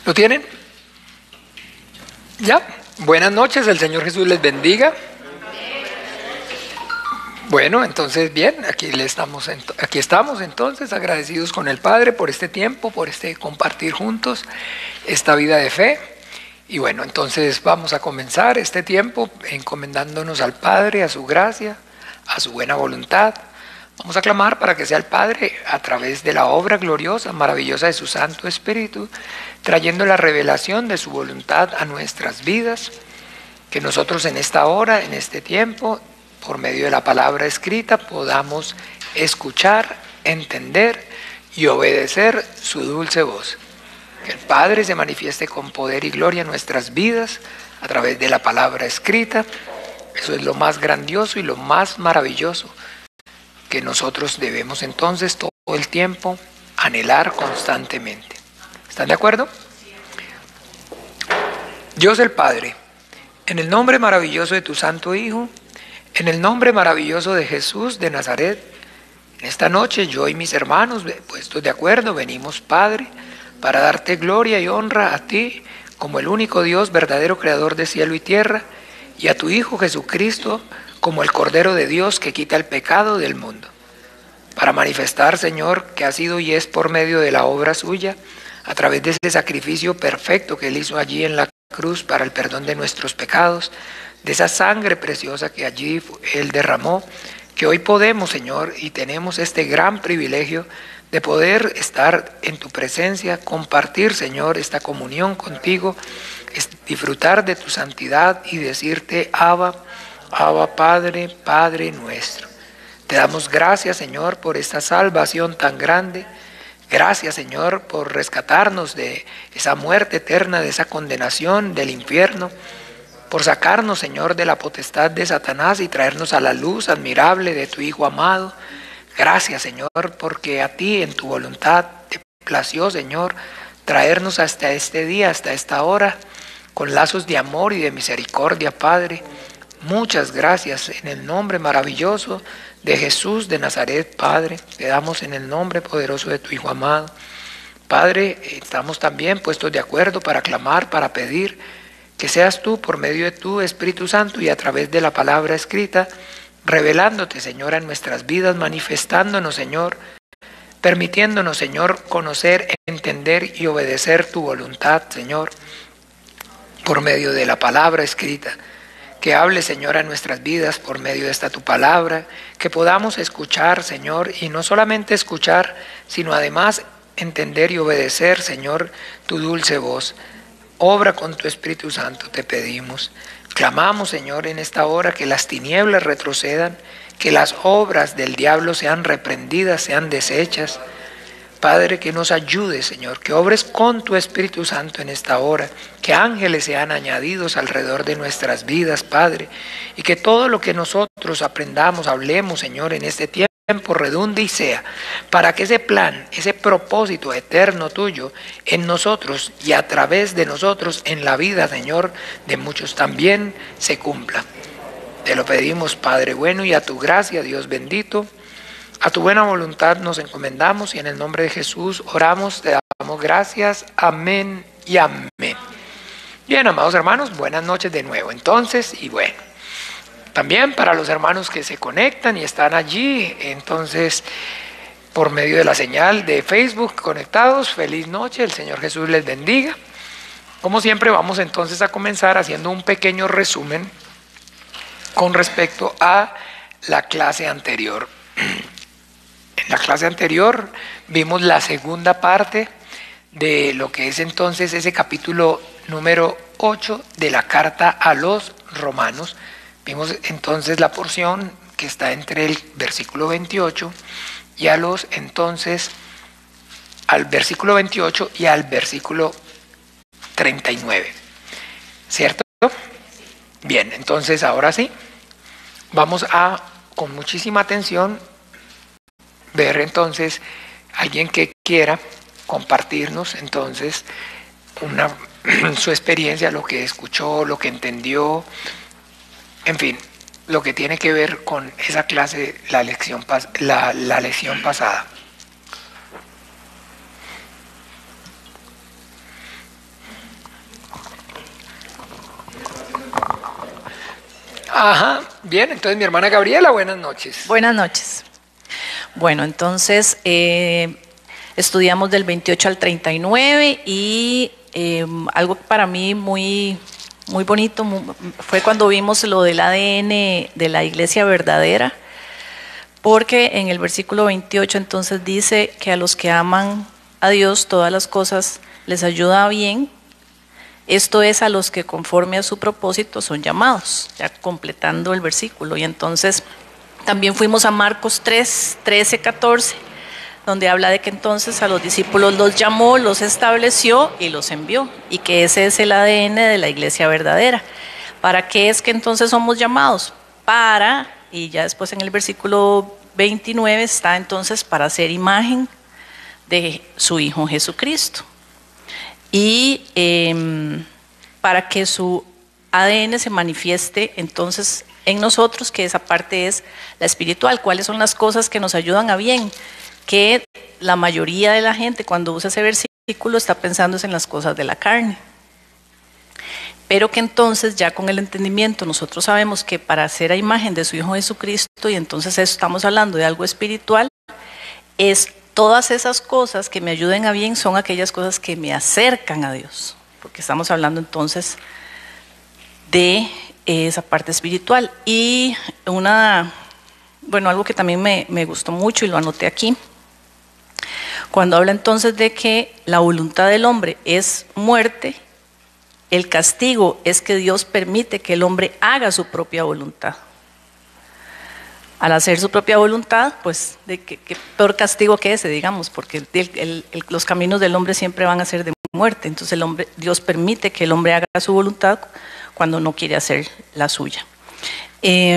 ¿Lo tienen? ¿Ya? Buenas noches, el Señor Jesús les bendiga. Bueno, entonces bien, aquí estamos entonces agradecidos con el Padre por este tiempo, por este compartir juntos esta vida de fe. Y bueno, entonces vamos a comenzar este tiempo encomendándonos al Padre, a su gracia, a su buena voluntad. Vamos a clamar para que sea el Padre, a través de la obra gloriosa, maravillosa de su Santo Espíritu, trayendo la revelación de su voluntad a nuestras vidas, que nosotros en esta hora, en este tiempo, por medio de la palabra escrita, podamos escuchar, entender y obedecer su dulce voz. Que el Padre se manifieste con poder y gloria en nuestras vidas a través de la palabra escrita. Eso es lo más grandioso y lo más maravilloso que nosotros debemos entonces todo el tiempo anhelar constantemente. ¿Están de acuerdo? Dios el Padre, en el nombre maravilloso de tu Santo Hijo, en el nombre maravilloso de Jesús de Nazaret, en esta noche yo y mis hermanos, puestos de acuerdo, venimos, Padre, para darte gloria y honra a ti como el único Dios, verdadero creador de cielo y tierra, y a tu Hijo Jesucristo como el Cordero de Dios que quita el pecado del mundo. Para manifestar, Señor, que ha sido y es por medio de la obra suya, a través de ese sacrificio perfecto que Él hizo allí en la cruz para el perdón de nuestros pecados, de esa sangre preciosa que allí Él derramó, que hoy podemos, Señor, y tenemos este gran privilegio de poder estar en tu presencia, compartir, Señor, esta comunión contigo, disfrutar de tu santidad y decirte, Abba, Abba Padre, Padre nuestro. Te damos gracias, Señor, por esta salvación tan grande. Gracias, Señor, por rescatarnos de esa muerte eterna, de esa condenación del infierno, por sacarnos, Señor, de la potestad de Satanás y traernos a la luz admirable de tu Hijo amado. Gracias, Señor, porque a ti en tu voluntad te plació, Señor, traernos hasta este día, hasta esta hora, con lazos de amor y de misericordia, Padre. Muchas gracias en el nombre maravilloso de Jesús de Nazaret, Padre. Te damos en el nombre poderoso de tu Hijo amado. Padre, estamos también puestos de acuerdo para clamar, para pedir que seas tú por medio de tu Espíritu Santo y a través de la palabra escrita, revelándote, Señor, en nuestras vidas, manifestándonos, Señor, permitiéndonos, Señor, conocer, entender y obedecer tu voluntad, Señor, por medio de la palabra escrita. Que hable, Señor, a nuestras vidas por medio de esta tu palabra, que podamos escuchar, Señor, y no solamente escuchar, sino además entender y obedecer, Señor, tu dulce voz. Obra con tu Espíritu Santo, te pedimos. Clamamos, Señor, en esta hora que las tinieblas retrocedan, que las obras del diablo sean reprendidas, sean deshechas. Padre, que nos ayudes, Señor, que obres con tu Espíritu Santo en esta hora, que ángeles sean añadidos alrededor de nuestras vidas, Padre, y que todo lo que nosotros aprendamos, hablemos, Señor, en este tiempo redunde y sea, para que ese plan, ese propósito eterno tuyo en nosotros y a través de nosotros en la vida, Señor, de muchos también se cumpla. Te lo pedimos, Padre bueno, y a tu gracia, Dios bendito, a tu buena voluntad nos encomendamos y en el nombre de Jesús oramos, te damos gracias, amén y amén. Bien, amados hermanos, buenas noches de nuevo. Entonces, y bueno, también para los hermanos que se conectan y están allí, entonces, por medio de la señal de Facebook conectados, feliz noche, el Señor Jesús les bendiga. Como siempre, vamos entonces a comenzar haciendo un pequeño resumen con respecto a la clase anterior. En la clase anterior vimos la segunda parte de lo que es entonces ese capítulo número 8 de la carta a los romanos. Vimos entonces la porción que está entre el versículo 28 y al versículo 28 y al versículo 39. ¿Cierto? Bien, entonces ahora sí, vamos a, con muchísima atención, ver entonces alguien que quiera compartirnos entonces su experiencia, lo que escuchó, lo que entendió, en fin, lo que tiene que ver con esa clase, la lección pasada. Ajá, bien, entonces mi hermana Gabriela, buenas noches. Buenas noches. Bueno, entonces estudiamos del 28 al 39 y algo para mí muy bonito fue cuando vimos lo del ADN de la iglesia verdadera, porque en el versículo 28 entonces dice que a los que aman a Dios todas las cosas les ayuda bien. Esto es a los que conforme a su propósito son llamados, ya completando el versículo. Y entonces también fuimos a Marcos 3, 13, 14, donde habla de que entonces a los discípulos los llamó, los estableció y los envió. Y que ese es el ADN de la iglesia verdadera. ¿Para qué es que entonces somos llamados? Y ya después en el versículo 29 está entonces para hacer imagen de su Hijo Jesucristo. Y para que su ADN se manifieste entonces en nosotros, que esa parte es la espiritual. ¿Cuáles son las cosas que nos ayudan a bien? Que la mayoría de la gente cuando usa ese versículo está pensando en las cosas de la carne. Pero que entonces ya con el entendimiento nosotros sabemos que para hacer a imagen de su Hijo Jesucristo, y entonces eso estamos hablando de algo espiritual, es todas esas cosas que me ayuden a bien son aquellas cosas que me acercan a Dios, porque estamos hablando entonces de esa parte espiritual. Y algo que también me gustó mucho y lo anoté aquí, cuando habla entonces de que la voluntad del hombre es muerte, el castigo es que Dios permite que el hombre haga su propia voluntad. Al hacer su propia voluntad, pues, ¿qué peor castigo que ese, digamos? Porque los caminos del hombre siempre van a ser de muerte. Entonces Dios permite que el hombre haga su voluntad cuando no quiere hacer la suya.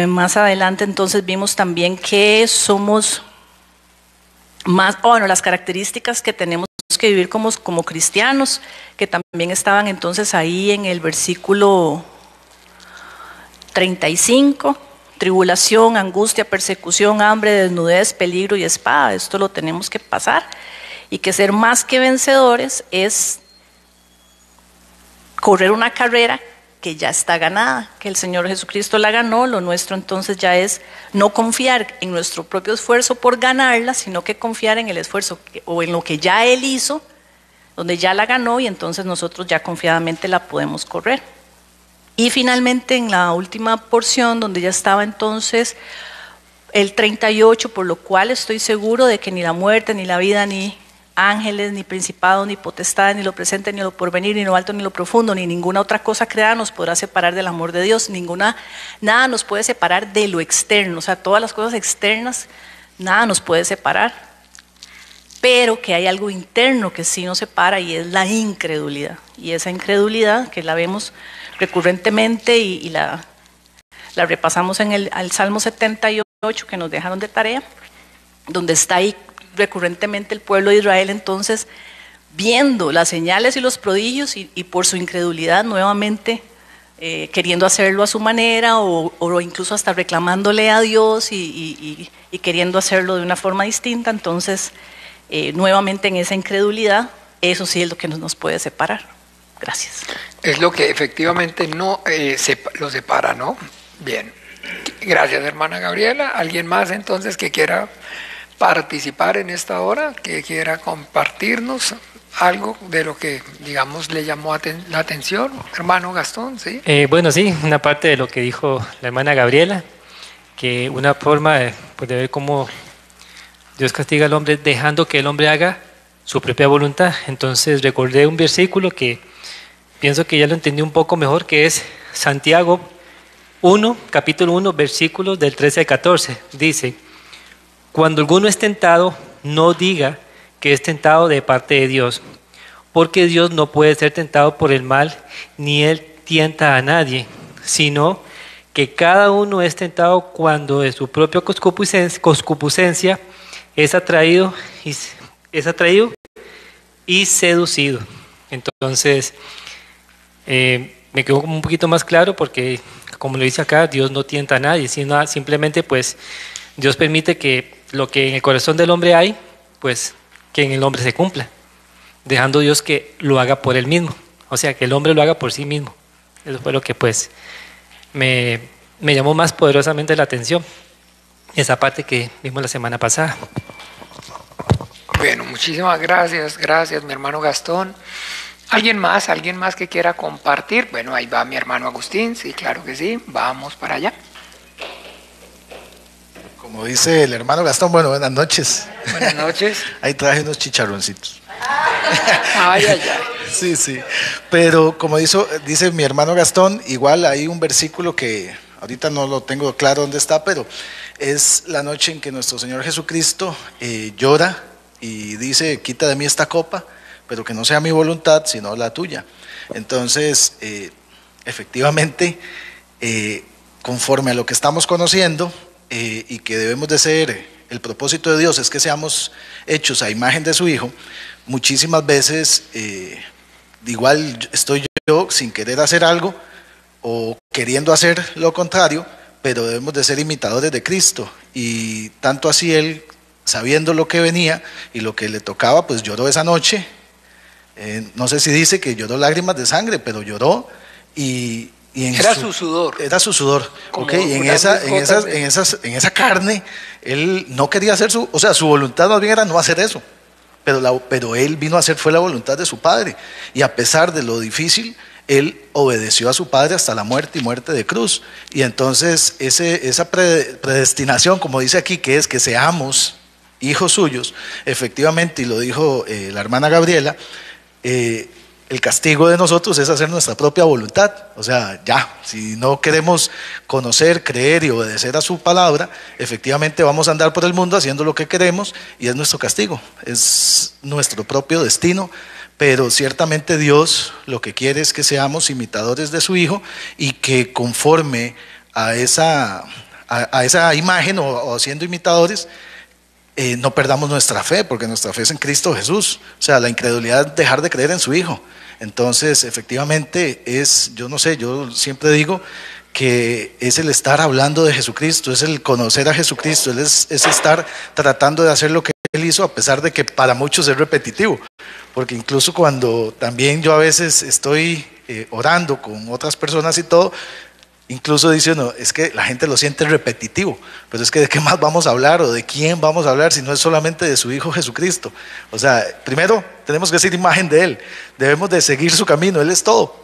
Más adelante entonces vimos también que somos las características que tenemos que vivir como cristianos, que también estaban entonces ahí en el versículo 35. Tribulación, angustia, persecución, hambre, desnudez, peligro y espada. Esto lo tenemos que pasar. Y que ser más que vencedores es correr una carrera que ya está ganada, que el Señor Jesucristo la ganó. Lo nuestro entonces ya es no confiar en nuestro propio esfuerzo por ganarla, sino que confiar en el esfuerzo o en lo que ya Él hizo, donde ya la ganó, y entonces nosotros ya confiadamente la podemos correr. Y finalmente en la última porción, donde ya estaba entonces el 38, por lo cual estoy seguro de que ni la muerte, ni la vida, ni ángeles, ni principados, ni potestades, ni lo presente, ni lo porvenir, ni lo alto, ni lo profundo, ni ninguna otra cosa creada nos podrá separar del amor de Dios. Nada nos puede separar de lo externo, o sea, todas las cosas externas, nada nos puede separar. Pero que hay algo interno que sí nos separa, y es la incredulidad. Y esa incredulidad que la vemos recurrentemente y la repasamos en el Salmo 78 que nos dejaron de tarea, donde está ahí recurrentemente el pueblo de Israel entonces viendo las señales y los prodigios y por su incredulidad nuevamente queriendo hacerlo a su manera o incluso hasta reclamándole a Dios y queriendo hacerlo de una forma distinta. Entonces nuevamente en esa incredulidad, eso sí es lo que nos puede separar. Gracias. Es lo que efectivamente no lo separa, ¿no? Bien. Gracias, hermana Gabriela. ¿Alguien más entonces que quiera participar en esta hora, que quiera compartirnos algo de lo que, digamos, le llamó la atención? Hermano Gastón, ¿sí? Bueno, sí, una parte de lo que dijo la hermana Gabriela, que una forma de ver cómo Dios castiga al hombre dejando que el hombre haga su propia voluntad. Entonces recordé un versículo que pienso que ya lo entendí un poco mejor, que es Santiago 1, capítulo 1, versículos del 13 al 14. Dice: cuando alguno es tentado, no diga que es tentado de parte de Dios, porque Dios no puede ser tentado por el mal, ni Él tienta a nadie, sino que cada uno es tentado cuando de su propia concupiscencia es atraído y seducido. Entonces, me quedó como un poquito más claro, porque como lo dice acá, Dios no tienta a nadie, sino simplemente pues Dios permite que lo que en el corazón del hombre hay, pues que en el hombre se cumpla, dejando Dios que lo haga por él mismo, o sea, que el hombre lo haga por sí mismo. Eso fue lo que pues me me llamó más poderosamente la atención esa parte que vimos la semana pasada. Bueno, muchísimas gracias, gracias mi hermano Gastón. ¿Alguien más que quiera compartir? Bueno, ahí va mi hermano Agustín, sí, claro que sí, vamos para allá. Como dice el hermano Gastón, bueno, buenas noches. Buenas noches. Ahí traje unos chicharroncitos. Ay, ay, ay. Sí, sí. Pero como dice mi hermano Gastón, igual hay un versículo que ahorita no lo tengo claro dónde está, pero es la noche en que nuestro Señor Jesucristo llora y dice, quita de mí esta copa, pero que no sea mi voluntad, sino la tuya. Entonces, efectivamente, conforme a lo que estamos conociendo, y que debemos de ser, el propósito de Dios es que seamos hechos a imagen de su Hijo, muchísimas veces igual estoy yo sin querer hacer algo o queriendo hacer lo contrario, pero debemos de ser imitadores de Cristo, y tanto así Él, sabiendo lo que venía y lo que le tocaba, pues lloró esa noche. No sé si dice que lloró lágrimas de sangre, pero lloró y era su sudor. Era su sudor. Okay, y en esa carne, él no quería hacer su voluntad más bien era no hacer eso. Pero él vino a hacer, fue la voluntad de su Padre. Y a pesar de lo difícil, él obedeció a su Padre hasta la muerte y muerte de cruz. Y entonces esa predestinación, como dice aquí, que es que seamos hijos suyos, efectivamente, y lo dijo la hermana Gabriela, el castigo de nosotros es hacer nuestra propia voluntad. O sea, ya, si no queremos conocer, creer y obedecer a su palabra, efectivamente vamos a andar por el mundo haciendo lo que queremos, y es nuestro castigo, es nuestro propio destino. Pero ciertamente Dios lo que quiere es que seamos imitadores de su Hijo, y que conforme a esa imagen o siendo imitadores, no perdamos nuestra fe, porque nuestra fe es en Cristo Jesús. O sea, la incredulidad es dejar de creer en su Hijo. Entonces, efectivamente, yo siempre digo que es el estar hablando de Jesucristo, es el conocer a Jesucristo, es estar tratando de hacer lo que Él hizo, a pesar de que para muchos es repetitivo. Porque incluso cuando también yo a veces estoy orando con otras personas y todo, incluso dice uno, es que la gente lo siente repetitivo, pero es que ¿de qué más vamos a hablar o de quién vamos a hablar si no es solamente de su Hijo Jesucristo? O sea, primero tenemos que ser imagen de Él, debemos de seguir su camino, Él es todo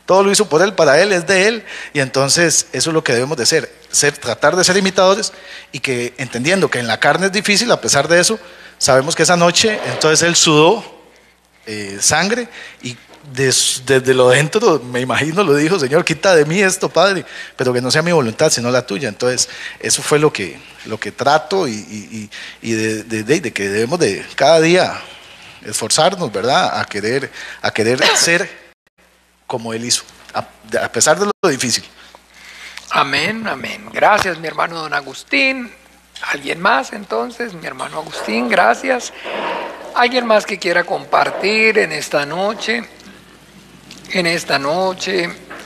lo hizo por Él, para Él, es de Él, y entonces eso es lo que debemos de ser, tratar de ser imitadores, y que entendiendo que en la carne es difícil, a pesar de eso, sabemos que esa noche, entonces Él sudó sangre, y desde lo dentro, me imagino, lo dijo, Señor, quita de mí esto, Padre, pero que no sea mi voluntad, sino la tuya. Entonces, eso fue lo que trato, y de que debemos de cada día esforzarnos, ¿verdad? A querer ser como Él hizo, a pesar de lo difícil. Amén, amén. Gracias, mi hermano don Agustín. ¿Alguien más entonces? Mi hermano Agustín, gracias. ¿Alguien más que quiera compartir en esta noche?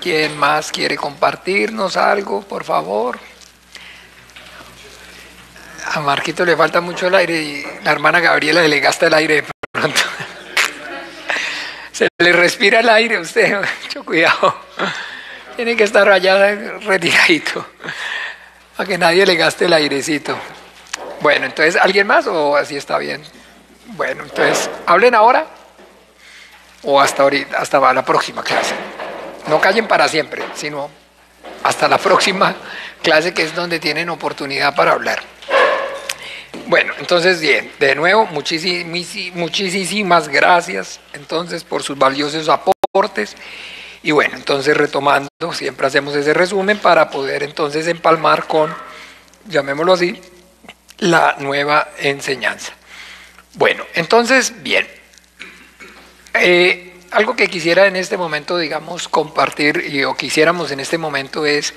¿Quién más quiere compartirnos algo, por favor? A Marquito le falta mucho el aire, y la hermana Gabriela le gasta el aire de pronto. Se le respira el aire a usted, mucho cuidado. Tiene que estar allá retiradito, para que nadie le gaste el airecito. Bueno, entonces, ¿alguien más o así está bien? Bueno, entonces, hablen ahora o hasta ahorita, hasta la próxima clase. No callen para siempre, sino hasta la próxima clase, que es donde tienen oportunidad para hablar. Bueno, entonces bien, de nuevo, muchísimas gracias entonces por sus valiosos aportes. Y bueno, entonces retomando, siempre hacemos ese resumen para poder entonces empalmar con, llamémoslo así, la nueva enseñanza. Bueno, entonces, bien. Algo que quisiera en este momento, digamos, compartir, o quisiéramos en este momento es,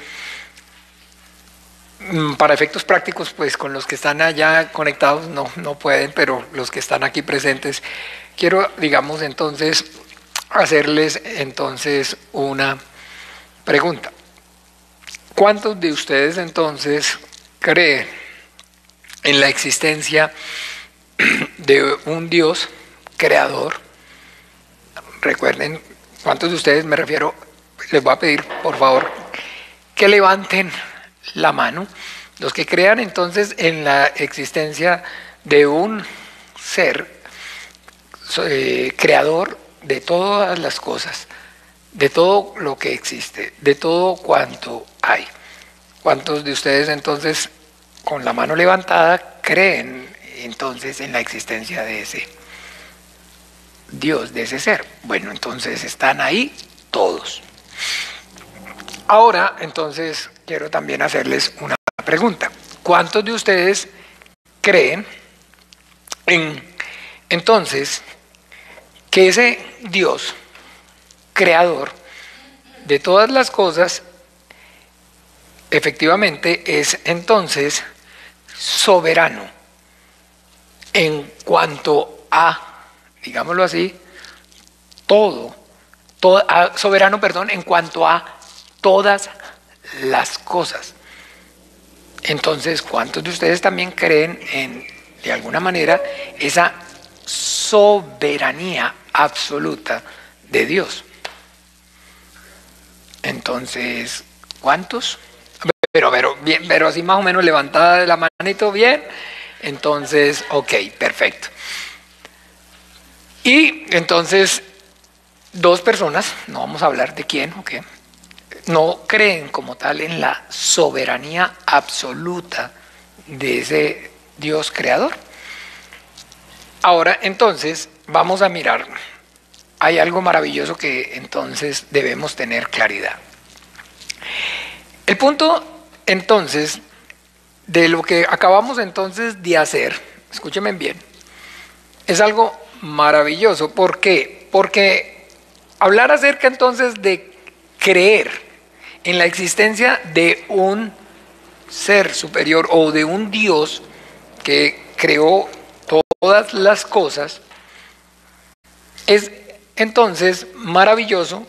para efectos prácticos, pues con los que están allá conectados no pueden, pero los que están aquí presentes, quiero, digamos, entonces, hacerles entonces una pregunta. ¿Cuántos de ustedes entonces creen en la existencia de un Dios creador? Recuerden, ¿cuántos de ustedes me refiero? Les voy a pedir, por favor, que levanten la mano, los que crean entonces en la existencia de un ser creador de todas las cosas, de todo lo que existe, de todo cuanto hay. ¿Cuántos de ustedes entonces con la mano levantada creen entonces en la existencia de ese Dios, de ese ser? Bueno, entonces están ahí todos. Ahora, entonces, quiero también hacerles una pregunta. ¿Cuántos de ustedes creen entonces que ese Dios creador de todas las cosas efectivamente es entonces soberano en cuanto a, digámoslo así, soberano, perdón, en cuanto a todas las cosas? Entonces, ¿cuántos de ustedes también creen en, de alguna manera, esa soberanía absoluta de Dios? Entonces, ¿cuántos? Pero bien, pero así más o menos levantada la manito, bien. Entonces, ok, perfecto. Y entonces, dos personas, no vamos a hablar de quién, ok, no creen como tal en la soberanía absoluta de ese Dios creador. Ahora, entonces, vamos a mirar. Hay algo maravilloso que entonces debemos tener claridad. El punto, entonces, de lo que acabamos entonces de hacer, escúchenme bien, es algo maravilloso. ¿Por qué? Porque hablar acerca entonces de creer en la existencia de un ser superior o de un Dios que creó todas las cosas, es entonces maravilloso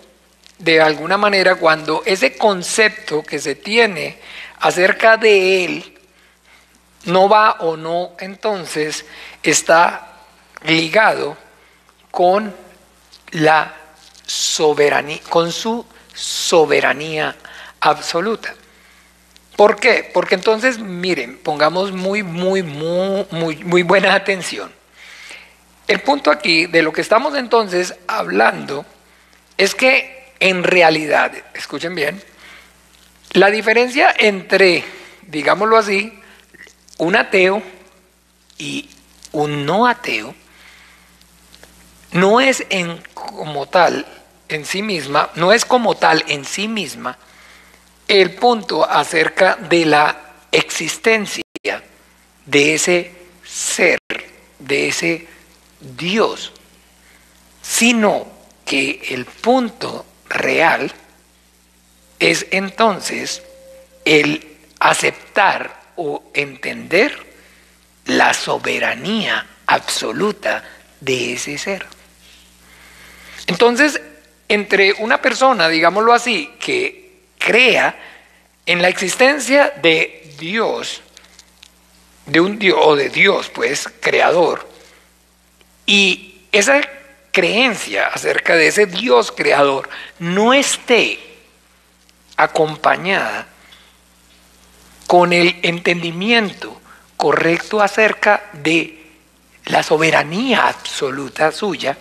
de alguna manera cuando ese concepto que se tiene acerca de él no va o no entonces está ligado con la soberanía, con su soberanía absoluta. ¿Por qué? Porque entonces, miren, pongamos muy buena atención. El punto aquí de lo que estamos entonces hablando es que en realidad, escuchen bien, la diferencia entre, digámoslo así, un ateo y un no ateo no es como tal en sí misma, no es como tal en sí misma el punto acerca de la existencia de ese ser, de ese Dios, sino que el punto real es entonces el aceptar o entender la soberanía absoluta de ese ser. Entonces, entre una persona, digámoslo así, que crea en la existencia de Dios, de un Dios o de Dios, pues, creador, y esa creencia acerca de ese Dios creador no esté acompañada con el entendimiento correcto acerca de la soberanía absoluta suya,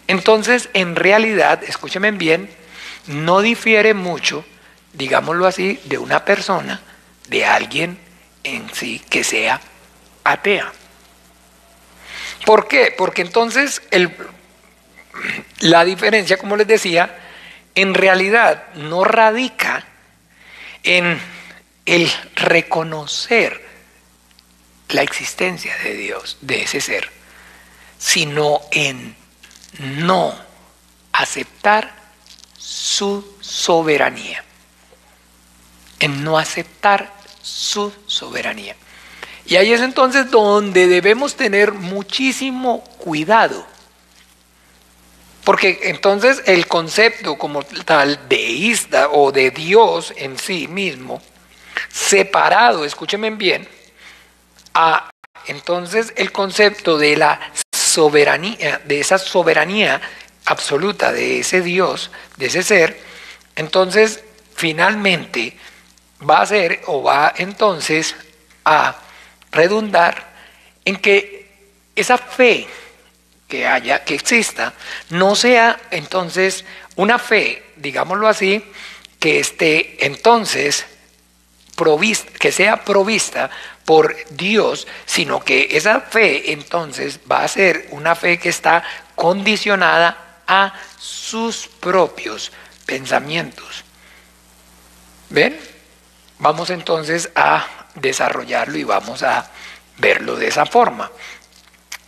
entonces en realidad, escúchenme bien, no difiere mucho, digámoslo así, de una persona, de alguien en sí que sea atea. ¿Por qué? Porque entonces la diferencia, como les decía, en realidad no radica en el reconocer la existencia de Dios, de ese ser, sino en no aceptar su soberanía, en no aceptar su soberanía. Y ahí es entonces donde debemos tener muchísimo cuidado, porque entonces el concepto como tal deísta o de Dios en sí mismo, separado, escúchenme bien, a entonces el concepto de la soberanía, de esa soberanía absoluta de ese Dios, de ese ser, entonces finalmente va a ser o va entonces a redundar en que esa fe que exista, no sea entonces una fe, digámoslo así, que esté entonces provista, que sea provista por Dios, sino que esa fe entonces va a ser una fe que está condicionada a sus propios pensamientos. ¿Ven? Vamos entonces a desarrollarlo y vamos a verlo de esa forma.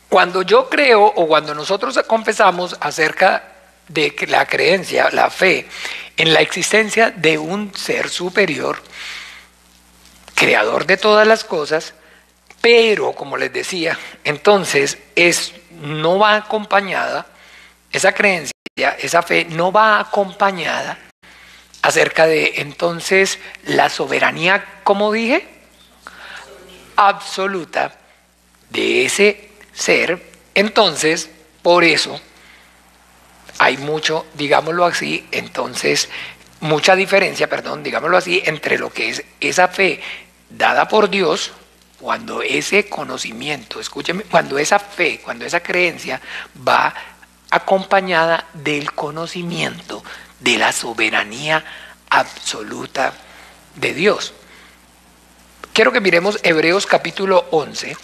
Cuando yo creo o cuando nosotros confesamos acerca de la creencia, la fe en la existencia de un ser superior, creador de todas las cosas, pero como les decía, entonces no va acompañada, esa creencia, esa fe no va acompañada acerca de entonces la soberanía, como dije, absoluta de ese ser. Entonces, por eso hay digámoslo así, entonces mucha diferencia, digámoslo así, entre lo que es esa fe dada por Dios, cuando ese conocimiento, escúcheme, cuando esa fe, cuando esa creencia va acompañada del conocimiento de la soberanía absoluta de Dios. Quiero que miremos Hebreos capítulo 11.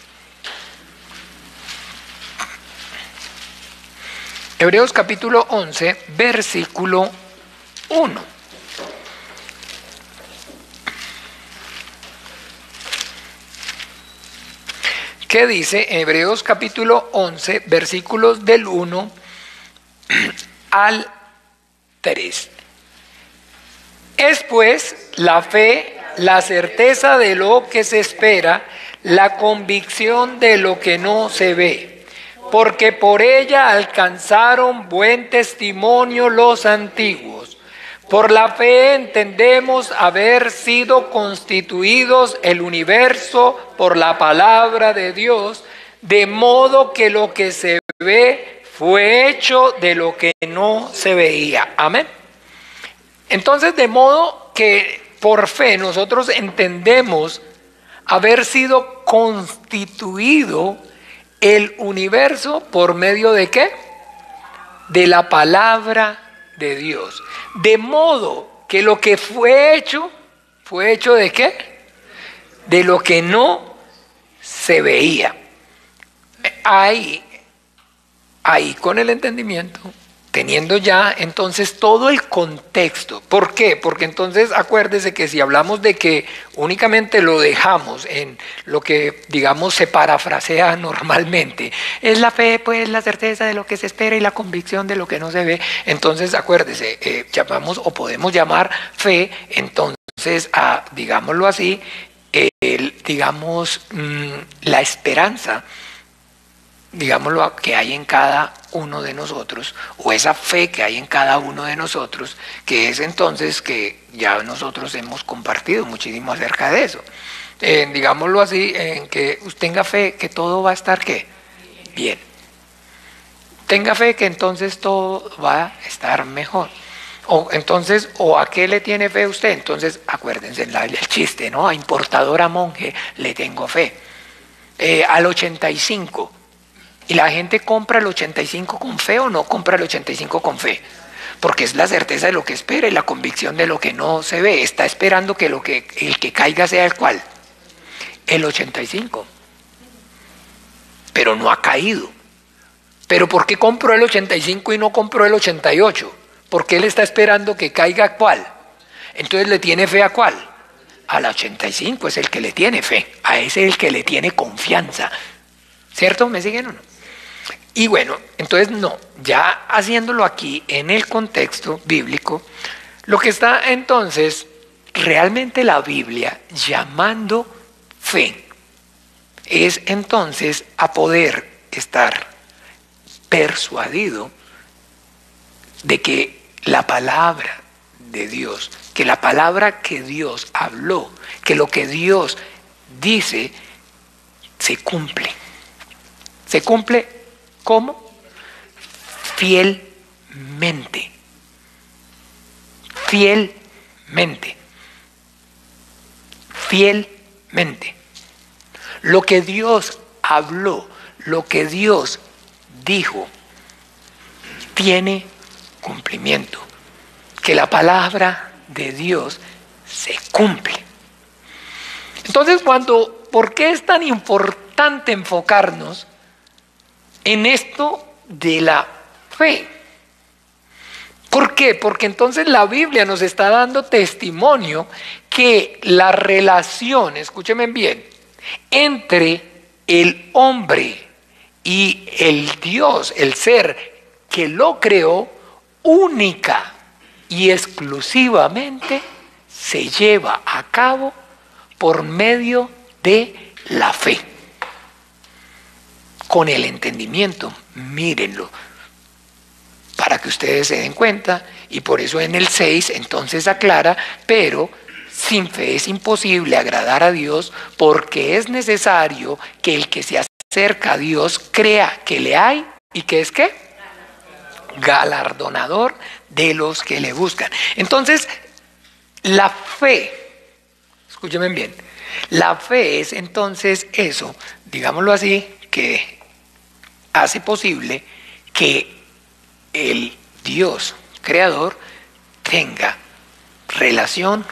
Hebreos capítulo 11, versículo 1. ¿Qué dice Hebreos capítulo 11, versículos del 1 al 3? Es pues la fe, la certeza de lo que se espera, la convicción de lo que no se ve, porque por ella alcanzaron buen testimonio los antiguos. Por la fe entendemos haber sido constituidos el universo por la palabra de Dios, de modo que lo que se ve fue hecho de lo que no se veía. Amén. Entonces, de modo que por fe nosotros entendemos haber sido constituido el universo por medio de ¿qué? De la palabra de Dios. De modo que lo que fue hecho ¿de qué? De lo que no se veía. Ahí con el entendimiento, teniendo ya entonces todo el contexto. ¿Por qué? Porque entonces acuérdese que si hablamos de que únicamente lo dejamos en lo que, digamos, se parafrasea normalmente, es la fe, pues la certeza de lo que se espera y la convicción de lo que no se ve. Entonces acuérdese, llamamos o podemos llamar fe entonces a, digámoslo así, la esperanza, digámoslo, que hay en cada uno de nosotros, o esa fe que hay en cada uno de nosotros, que es entonces que ya nosotros hemos compartido muchísimo acerca de eso. Digámoslo así, en que usted tenga fe que todo va a estar ¿qué? Bien. Tenga fe que entonces todo va a estar mejor. O a qué le tiene fe usted. Entonces acuérdense el chiste, ¿no? A importador, a monje le tengo fe. Al 85. ¿Y la gente compra el 85 con fe o no compra el 85 con fe? Porque es la certeza de lo que espera y la convicción de lo que no se ve. Está esperando que el que caiga sea el cual. El 85. Pero no ha caído. ¿Pero por qué compró el 85 y no compró el 88? Porque él está esperando que caiga cuál. Entonces le tiene fe a cuál. Al 85 es el que le tiene fe. A ese es el que le tiene confianza. ¿Cierto? ¿Me siguen o no? Y bueno, entonces no, ya haciéndolo aquí en el contexto bíblico, lo que está entonces realmente la Biblia llamando fe es entonces a poder estar persuadido de que la palabra de Dios, que la palabra que Dios habló, que lo que Dios dice se cumple. ¿Se cumple cómo? Fielmente. Fielmente. fielmente. Lo que Dios habló, lo que Dios dijo, tiene cumplimiento. Que la palabra de Dios se cumple. Entonces, ¿por qué es tan importante enfocarnos en esto de la fe? ¿Por qué? Porque entonces la Biblia nos está dando testimonio que la relación, escúchenme bien, entre el hombre y el Dios, el ser que lo creó, única y exclusivamente se lleva a cabo por medio de la fe. Con el entendimiento, mírenlo, para que ustedes se den cuenta, y por eso en el 6 entonces aclara, pero sin fe es imposible agradar a Dios, porque es necesario que el que se acerca a Dios crea que le hay y que es ¿qué? Galardonador de los que le buscan. Entonces, la fe, escúchenme bien, la fe es entonces eso, digámoslo así, que hace posible que el Dios creador tenga relación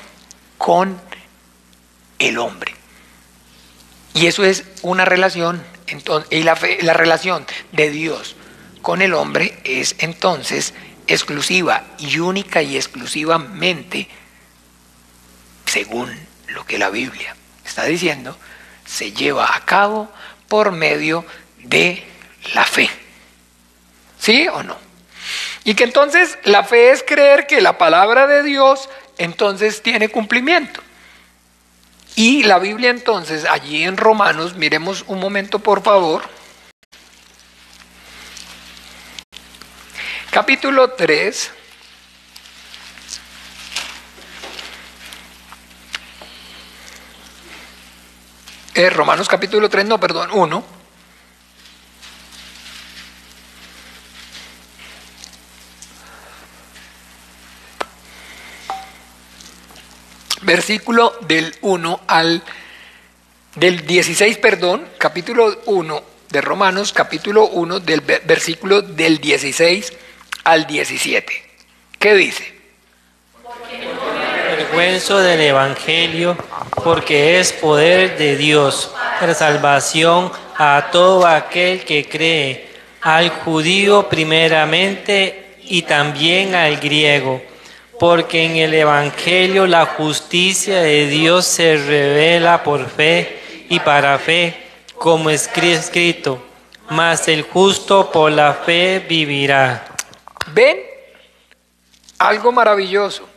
con el hombre. Y eso es una relación, y la relación de Dios con el hombre es entonces exclusiva y única y exclusivamente, según lo que la Biblia está diciendo, se lleva a cabo por medio de la fe. ¿Sí o no? Y que entonces la fe es creer que la palabra de Dios entonces tiene cumplimiento. Y la Biblia entonces, allí en Romanos, miremos un momento por favor, capítulo 3, Romanos capítulo 3, 1. Versículo del 16, capítulo 1 de Romanos, capítulo 1, del versículo del 16 al 17. ¿Qué dice? Me avergüenzo del Evangelio, porque es poder de Dios para salvación a todo aquel que cree, al judío primeramente y también al griego. Porque en el Evangelio la justicia de Dios se revela por fe y para fe, como escrito, mas el justo por la fe vivirá. ¿Ven? Algo maravilloso.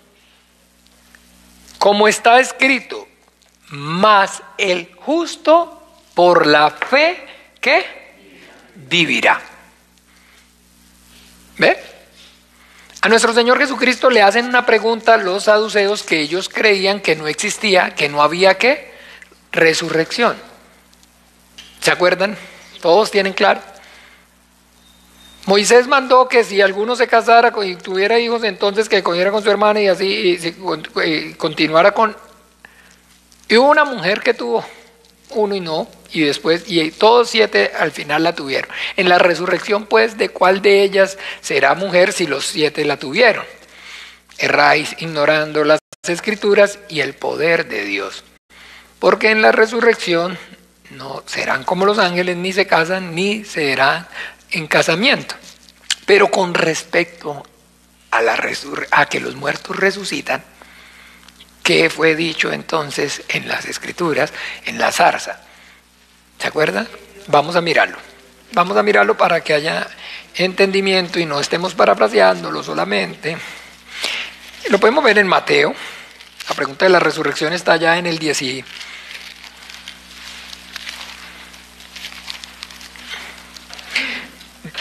Como está escrito, mas el justo por la fe, ¿qué? Vivirá. ¿Ven? A nuestro Señor Jesucristo le hacen una pregunta los saduceos, que ellos creían que no existía, que no había ¿qué? Resurrección. ¿Se acuerdan? ¿Todos tienen claro? Moisés mandó que si alguno se casara y tuviera hijos, entonces que cogiera con su hermana y así y continuara con... Y hubo una mujer que tuvo uno y no, y después, y todos 7 al final la tuvieron. En la resurrección, pues, ¿de cuál de ellas será mujer si los 7 la tuvieron? Erráis ignorando las escrituras y el poder de Dios. Porque en la resurrección no serán como los ángeles, ni se casan, ni serán en casamiento. Pero con respecto a que los muertos resucitan, ¿qué fue dicho entonces en las escrituras, en la zarza? ¿Se acuerdan? Vamos a mirarlo. Vamos a mirarlo para que haya entendimiento y no estemos parafraseándolo solamente. Lo podemos ver en Mateo. La pregunta de la resurrección está ya en el 10.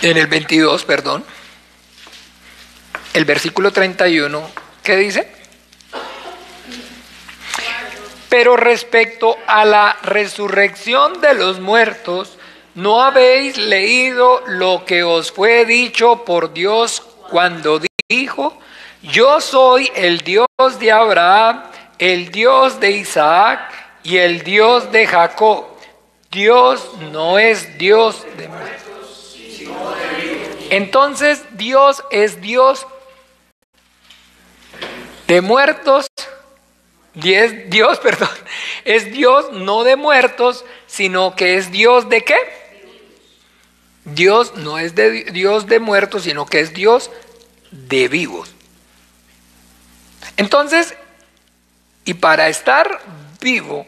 En el 22, perdón. El versículo 31, ¿qué dice? Pero respecto a la resurrección de los muertos, ¿no habéis leído lo que os fue dicho por Dios cuando dijo: yo soy el Dios de Abraham, el Dios de Isaac y el Dios de Jacob. Dios no es Dios de muertos. Entonces Dios es Dios de muertos. Dios, perdón, es Dios no de muertos, sino que es Dios de ¿qué? Dios no es Dios de muertos, sino que es Dios de vivos. Entonces, y para estar vivo,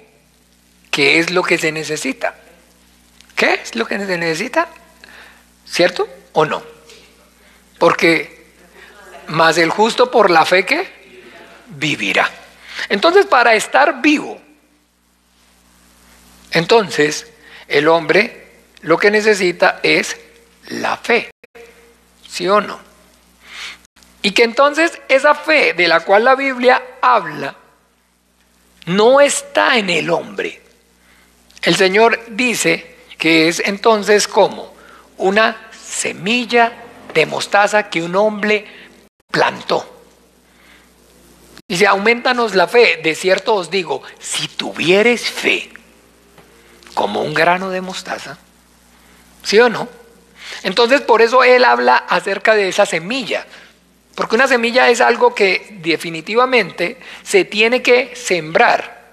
¿qué es lo que se necesita? ¿Qué es lo que se necesita? ¿Cierto o no? Porque más el justo por la fe que vivirá. Entonces, para estar vivo, entonces el hombre lo que necesita es la fe, ¿sí o no? Y que entonces esa fe de la cual la Biblia habla no está en el hombre. El Señor dice que es entonces como una semilla de mostaza que un hombre plantó. Dice, aumentanos la fe. De cierto os digo, si tuvieres fe como un grano de mostaza, ¿sí o no? Entonces por eso él habla acerca de esa semilla. Porque una semilla es algo que definitivamente se tiene que sembrar.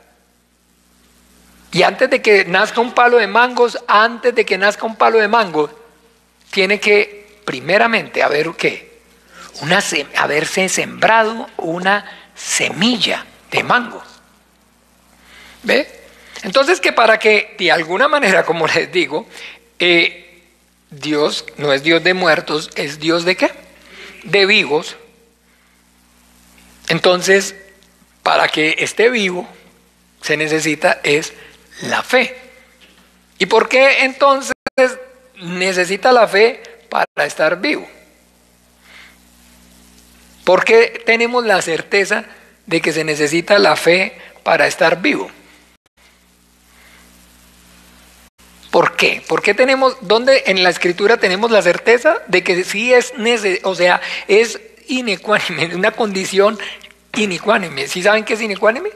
Y antes de que nazca un palo de mangos, tiene que primeramente haber ¿qué? Haberse sembrado una semilla de mango. ¿Ve? Entonces que para que de alguna manera, como les digo, Dios no es Dios de muertos, es Dios de ¿qué? De vivos. Entonces, para que esté vivo, se necesita es la fe. ¿Y por qué entonces necesita la fe para estar vivo? ¿Por qué tenemos la certeza de que se necesita la fe para estar vivo? ¿Por qué? ¿Por qué tenemos, dónde en la Escritura tenemos la certeza de que sí es es inecuánime, una condición inecuánime? ¿Sí saben qué es inecuánime?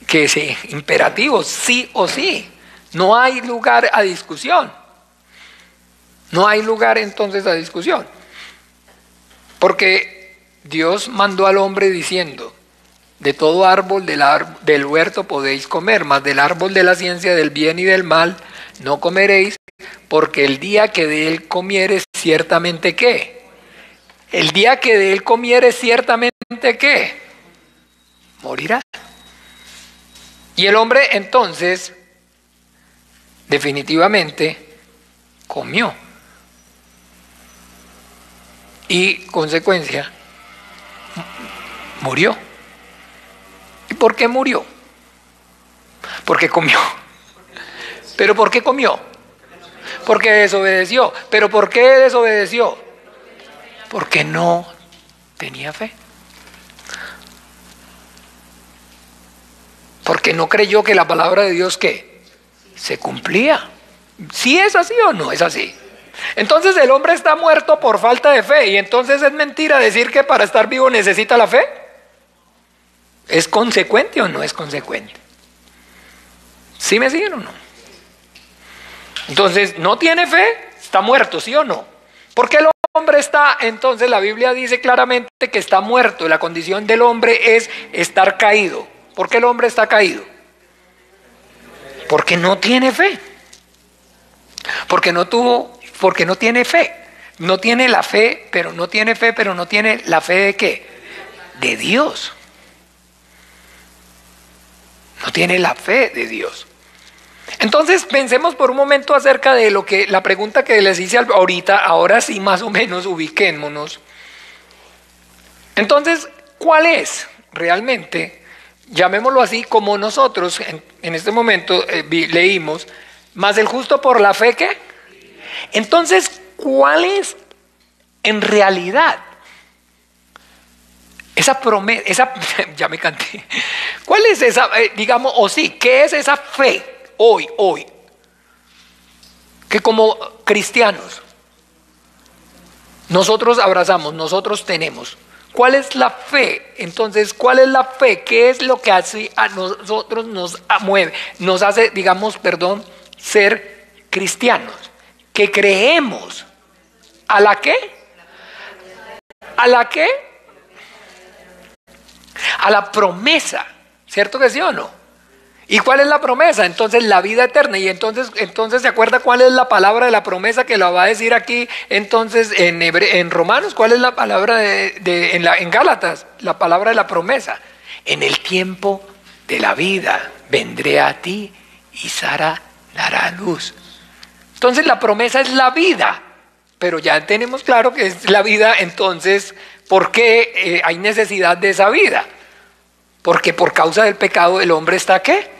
Que es imperativo, sí o sí. No hay lugar a discusión. No hay lugar entonces a discusión. Porque Dios mandó al hombre diciendo, de todo árbol del huerto podéis comer, mas del árbol de la ciencia del bien y del mal no comeréis, porque el día que de él comieres ciertamente ¿qué? El día que de él comieres ciertamente ¿qué? Morirá. Y el hombre entonces definitivamente comió. Y consecuencia, murió. ¿Y por qué murió? Porque comió. ¿Pero por qué comió? Porque desobedeció. ¿Pero por qué desobedeció? Porque no tenía fe. Porque no creyó que la palabra de Dios ¿qué? Se cumplía. ¿Sí es así o no es así? Entonces el hombre está muerto por falta de fe. Y entonces es mentira decir que para estar vivo necesita la fe. ¿Es consecuente o no es consecuente? ¿Sí me siguen o no? Entonces, no tiene fe, está muerto, ¿sí o no? ¿Por qué el hombre está? Entonces la Biblia dice claramente que está muerto. La condición del hombre es estar caído. ¿Por qué el hombre está caído? Porque no tiene fe. Porque no tiene fe. No tiene la fe, pero no tiene fe, pero no tiene la fe de ¿qué? De Dios. No tiene la fe de Dios. Entonces pensemos por un momento acerca de la pregunta que les hice ahorita. Ahora sí, más o menos ubiquémonos. Entonces, ¿cuál es realmente? Llamémoslo así, como nosotros en este momento leímos, más el justo por la fe ¿qué? Entonces, ¿cuál es en realidad esa promesa, ya me canté, cuál es esa, digamos, o sí, qué es esa fe hoy, que como cristianos nosotros abrazamos, nosotros tenemos ¿Cuál es la fe? Entonces, ¿cuál es la fe? ¿Qué es lo que hace a nosotros nos mueve? Nos hace, ser cristianos. Que creemos. ¿A la qué? ¿A la qué? A la promesa. ¿Cierto que sí o no? ¿Y cuál es la promesa? Entonces la vida eterna. Y entonces ¿se acuerda cuál es la palabra de la promesa que la va a decir aquí? Entonces en Romanos, ¿cuál es la palabra en Gálatas? La palabra de la promesa. En el tiempo de la vida vendré a ti y Sara dará luz. Entonces la promesa es la vida. Pero ya tenemos claro que es la vida. Entonces, ¿por qué hay necesidad de esa vida? Porque por causa del pecado el hombre está ¿qué?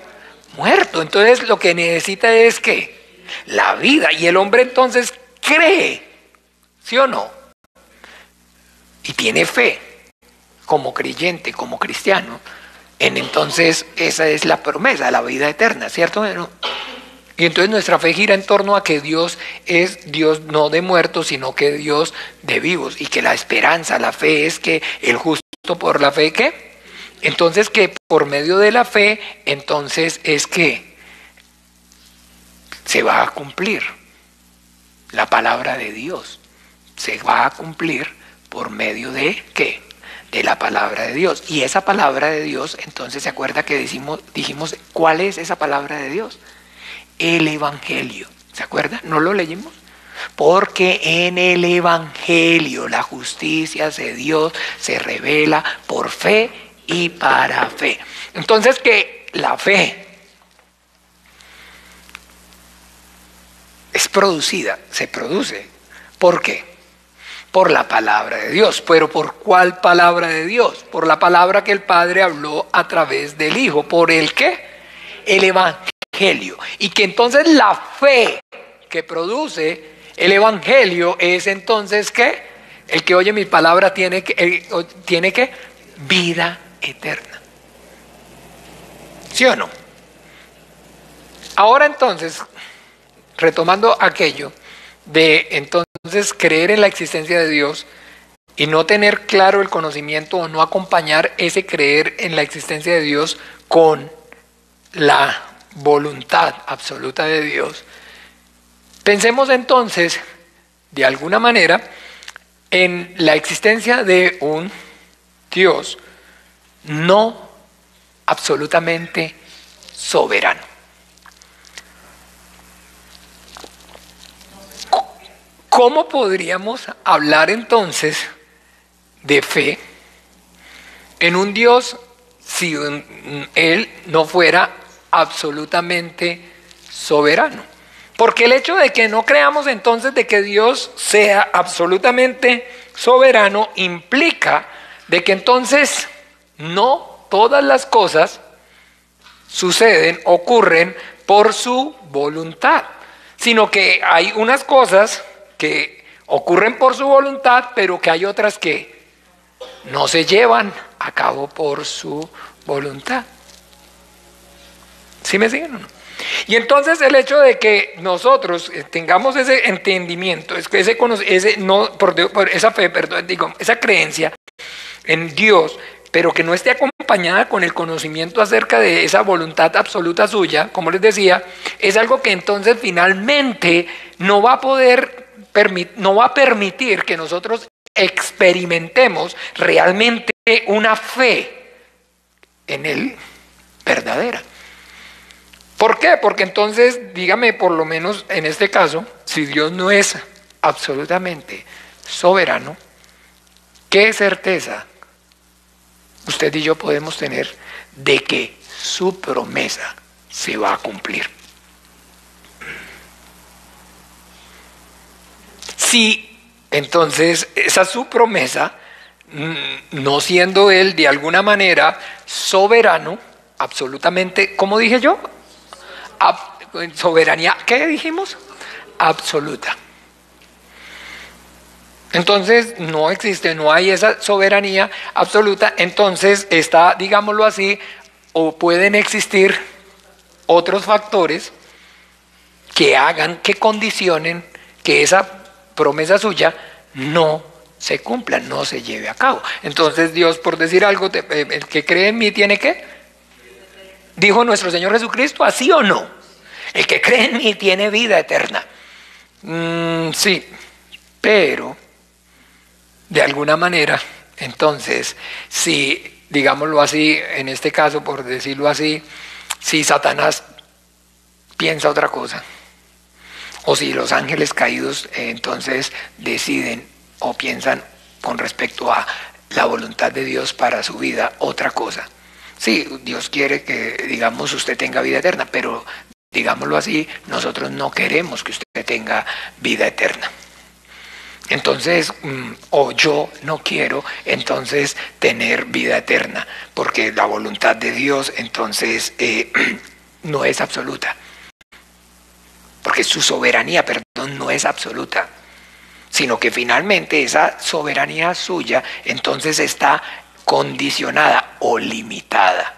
Muerto. Entonces lo que necesita es ¿qué? La vida. Y el hombre entonces cree, ¿sí o no? Y tiene fe como creyente, como cristiano. Entonces esa es la promesa, la vida eterna, ¿cierto? Y entonces nuestra fe gira en torno a que Dios es Dios no de muertos, sino que Dios de vivos. Y que la esperanza, la fe es que el justo por la fe ¿qué? Entonces que por medio de la fe, entonces es que se va a cumplir la palabra de Dios. Se va a cumplir por medio de ¿qué? De la palabra de Dios. Y esa palabra de Dios, entonces se acuerda que dijimos, ¿cuál es esa palabra de Dios? El Evangelio. ¿Se acuerda? ¿No lo leímos? Porque en el Evangelio la justicia de Dios se revela por fe y para fe. Entonces que la fe es producida, se produce. ¿Por qué? Por la palabra de Dios. ¿Pero por cuál palabra de Dios? Por la palabra que el Padre habló a través del Hijo. ¿Por el qué? El Evangelio. Y que entonces la fe que produce el Evangelio es entonces ¿qué? El que oye mi palabra tiene que vida eterna. ¿Sí o no? Ahora entonces, retomando aquello de entonces creer en la existencia de Dios y no tener claro el conocimiento o no acompañar ese creer en la existencia de Dios con la voluntad absoluta de Dios, pensemos entonces de alguna manera en la existencia de un Dios no absolutamente soberano. ¿Cómo podríamos hablar entonces de fe en un Dios si Él no fuera absolutamente soberano? Porque el hecho de que no creamos entonces de que Dios sea absolutamente soberano implica de que entonces no todas las cosas ocurren por su voluntad, sino que hay unas cosas que ocurren por su voluntad, pero que hay otras que no se llevan a cabo por su voluntad. ¿Sí me siguen o no? Y entonces el hecho de que nosotros tengamos ese entendimiento, esa creencia en Dios, pero que no esté acompañada con el conocimiento acerca de esa voluntad absoluta suya, como les decía, es algo que entonces finalmente no va a permitir que nosotros experimentemos realmente una fe en Él verdadera. ¿Por qué? Porque entonces, dígame, por lo menos en este caso, si Dios no es absolutamente soberano, ¿qué certeza usted y yo podemos tener de que su promesa se va a cumplir? Si entonces esa su promesa, no siendo Él de alguna manera soberano, absolutamente, ¿cómo dije yo? Soberanía, ¿qué dijimos? Absoluta. Entonces no existe, no hay esa soberanía absoluta, entonces está, digámoslo así, o pueden existir otros factores que hagan, que condicionen que esa promesa suya no se cumpla, no se lleve a cabo. Entonces Dios, por decir algo, el que cree en mí tiene que, dijo nuestro Señor Jesucristo, ¿así o no? El que cree en mí tiene vida eterna. Sí, pero de alguna manera, entonces, si, digámoslo así, en este caso, por decirlo así, si Satanás piensa otra cosa, o si los ángeles caídos entonces deciden o piensan con respecto a la voluntad de Dios para su vida otra cosa. Sí, Dios quiere que, digamos, usted tenga vida eterna, pero digámoslo así, nosotros no queremos que usted tenga vida eterna. Entonces, o yo no quiero entonces tener vida eterna, porque la voluntad de Dios entonces no es absoluta. Porque su soberanía, perdón, no es absoluta, sino que finalmente esa soberanía suya entonces está condicionada o limitada.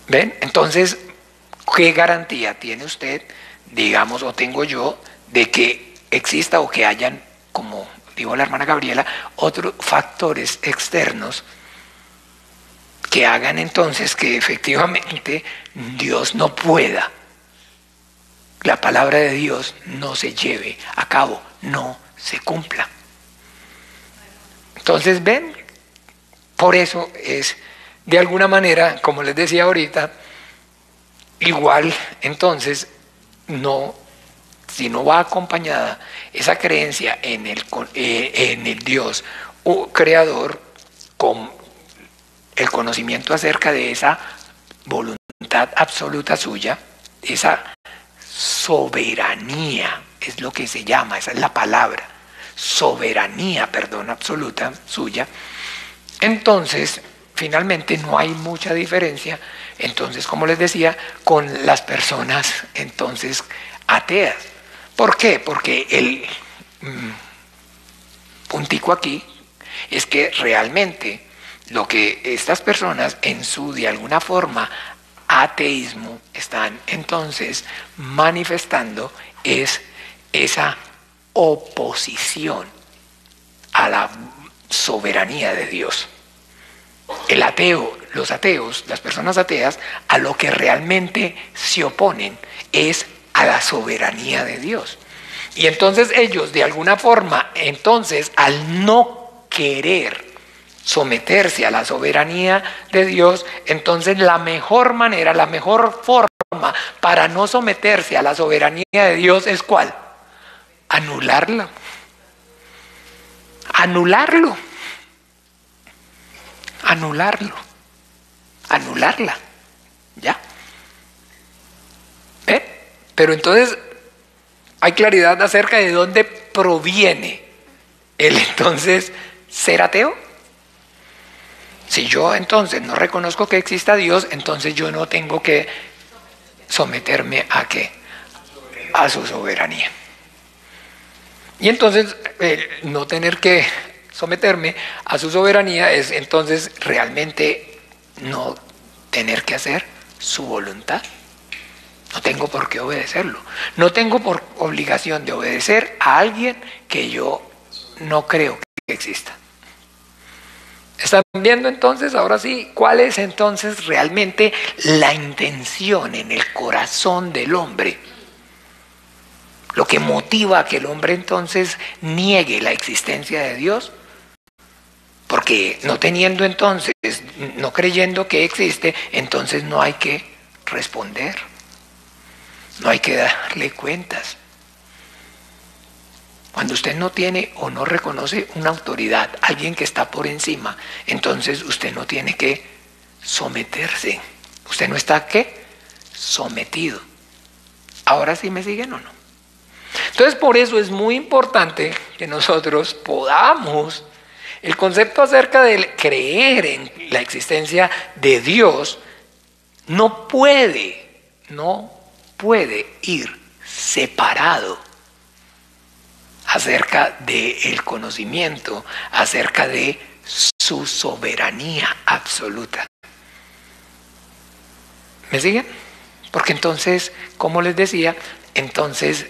¿Ven? Entonces, ¿qué garantía tiene usted, digamos, o tengo yo, de que exista o que hayan, como dijo la hermana Gabriela, otros factores externos que hagan entonces que efectivamente Dios no pueda, la palabra de Dios no se lleve a cabo, no se cumpla? Entonces, ven, por eso es, de alguna manera, como les decía ahorita, igual entonces, no, si no va acompañada esa creencia en el Dios creador, con el conocimiento acerca de esa voluntad absoluta suya, esa soberanía, es lo que se llama, esa es la palabra, soberanía, perdón, absoluta suya, entonces finalmente no hay mucha diferencia, entonces, como les decía, con las personas entonces ateas. ¿Por qué? Porque el puntico aquí es que realmente lo que estas personas en su, de alguna forma, ateísmo están entonces manifestando es esa oposición a la soberanía de Dios. El ateo, los ateos, las personas ateas, a lo que realmente se oponen es a la soberanía de Dios. Y entonces ellos, de alguna forma, entonces, al no querer someterse a la soberanía de Dios, entonces la mejor manera, la mejor forma para no someterse a la soberanía de Dios es ¿cuál? Anularla. Anularlo. Anularlo. Anularla. ¿Ya? ¿Ven? Pero entonces hay claridad acerca de dónde proviene el entonces ser ateo. Si yo entonces no reconozco que exista Dios, entonces yo no tengo que someterme a ¿qué? A su soberanía. Y entonces no tener que someterme a su soberanía es entonces realmente no tener que hacer su voluntad. No tengo por qué obedecerlo. No tengo por obligación de obedecer a alguien que yo no creo que exista. ¿Están viendo entonces, ahora sí, cuál es entonces realmente la intención en el corazón del hombre? Lo que motiva a que el hombre entonces niegue la existencia de Dios. Porque no teniendo entonces, no creyendo que existe, entonces no hay que responder. No hay que darle cuentas. Cuando usted no tiene o no reconoce una autoridad, alguien que está por encima, entonces usted no tiene que someterse. Usted no está ¿qué? Sometido. ¿Ahora sí me siguen o no? Entonces por eso es muy importante que nosotros podamos, el concepto acerca de creer en la existencia de Dios no puede ir separado acerca del conocimiento, acerca de su soberanía absoluta. ¿Me siguen? Porque entonces, como les decía, entonces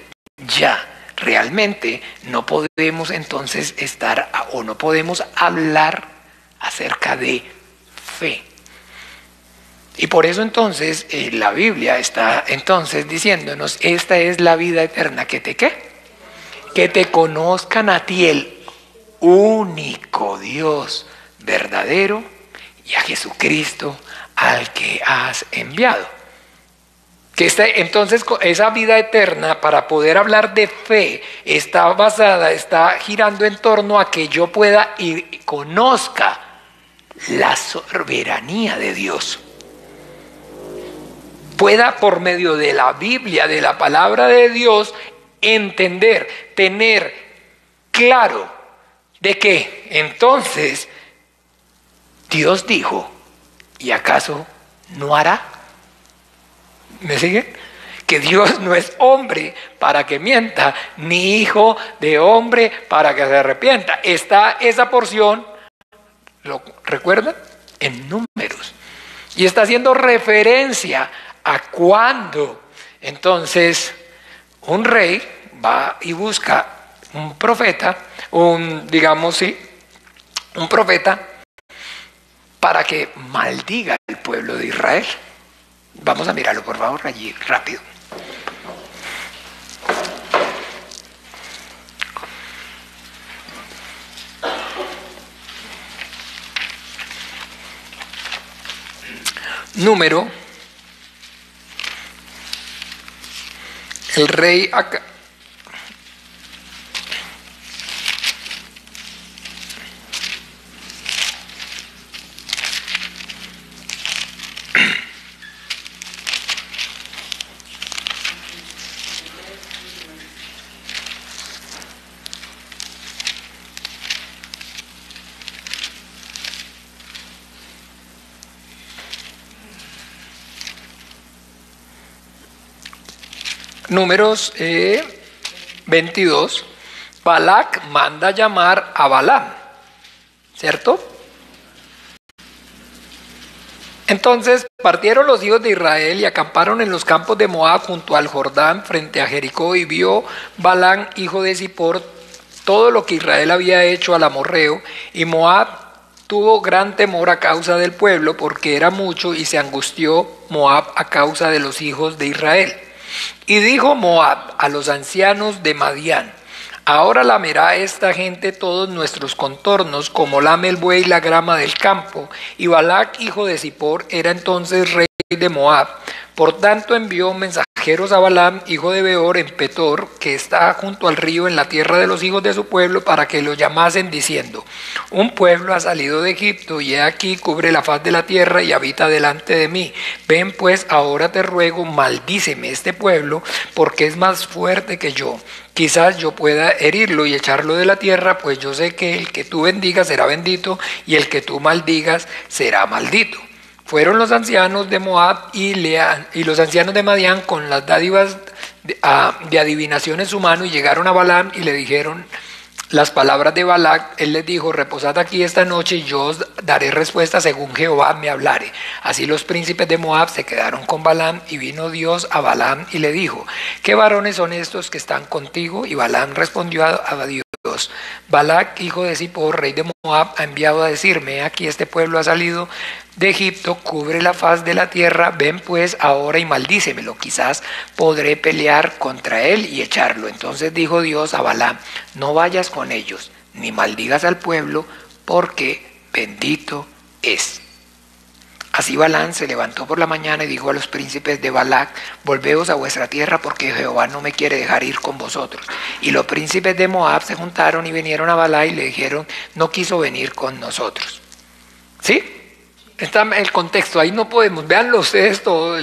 ya realmente no podemos entonces estar o no podemos hablar acerca de fe. Y por eso entonces la Biblia está entonces diciéndonos, esta es la vida eterna, que te ¿qué? Que te conozcan a ti, el único Dios verdadero, y a Jesucristo al que has enviado. Entonces esa vida eterna, para poder hablar de fe, está girando en torno a que yo pueda y conozca la soberanía de Dios. Pueda por medio de la Biblia, de la palabra de Dios, entender, tener claro de que entonces Dios dijo, ¿y acaso no hará? ¿Me siguen? Que Dios no es hombre para que mienta, ni hijo de hombre para que se arrepienta. Está esa porción, ¿lo recuerdan? En Números. Y está haciendo referencia a cuando entonces un rey va y busca un profeta, un profeta para que maldiga al pueblo de Israel. Vamos a mirarlo, por favor, allí rápido. Número, el rey acá. Números 22, Balac manda llamar a Balaam, ¿cierto? Entonces partieron los hijos de Israel y acamparon en los campos de Moab junto al Jordán frente a Jericó, y vio Balaam, hijo de Zippor, todo lo que Israel había hecho al amorreo, y Moab tuvo gran temor a causa del pueblo, porque era mucho, y se angustió Moab a causa de los hijos de Israel. Y dijo Moab a los ancianos de Madián: ahora lamerá esta gente todos nuestros contornos, como lame el buey la grama del campo. Y Balac, hijo de Zippor, era entonces rey de Moab. Por tanto envió mensajeros a Balaam, hijo de Beor, en Petor, que está junto al río, en la tierra de los hijos de su pueblo, para que lo llamasen, diciendo: un pueblo ha salido de Egipto, y he aquí cubre la faz de la tierra y habita delante de mí. Ven pues, ahora te ruego, maldíceme este pueblo, porque es más fuerte que yo. Quizás yo pueda herirlo y echarlo de la tierra, pues yo sé que el que tú bendigas será bendito, y el que tú maldigas será maldito. Fueron los ancianos de Moab y los ancianos de Madián con las dádivas de adivinación en su mano, y llegaron a Balaam y le dijeron las palabras de Balac. Él les dijo: reposad aquí esta noche y yo os daré respuesta según Jehová me hablare. Así los príncipes de Moab se quedaron con Balaam, y vino Dios a Balaam y le dijo: ¿qué varones son estos que están contigo? Y Balaam respondió a Dios: Balac, hijo de Zippor, rey de Moab, ha enviado a decirme: aquí este pueblo ha salido de Egipto, cubre la faz de la tierra. Ven pues ahora y maldícemelo, quizás podré pelear contra él y echarlo. Entonces dijo Dios a Balaam: no vayas con ellos, ni maldigas al pueblo, porque bendito es. Así Balaam se levantó por la mañana y dijo a los príncipes de Balac: volveos a vuestra tierra, porque Jehová no me quiere dejar ir con vosotros. Y los príncipes de Moab se juntaron y vinieron a Balac y le dijeron: no quiso venir con nosotros. ¿Sí? Está el contexto, ahí no podemos, véanlo ustedes todo.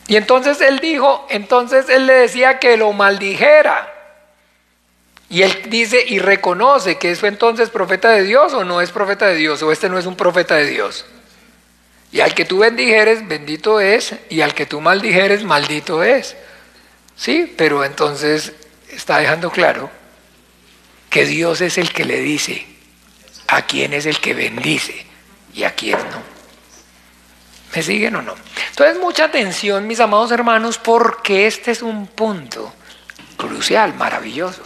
Y entonces él le decía que lo maldijera. Y él dice y reconoce que es entonces profeta de Dios, o no es profeta de Dios, o este no es un profeta de Dios. Y al que tú bendijeres, bendito es, y al que tú maldijeres, maldito es. Sí, pero entonces está dejando claro que Dios es el que le dice a quién es el que bendice y a quién no. ¿Me siguen o no? Entonces, mucha atención, mis amados hermanos, porque este es un punto crucial, maravilloso.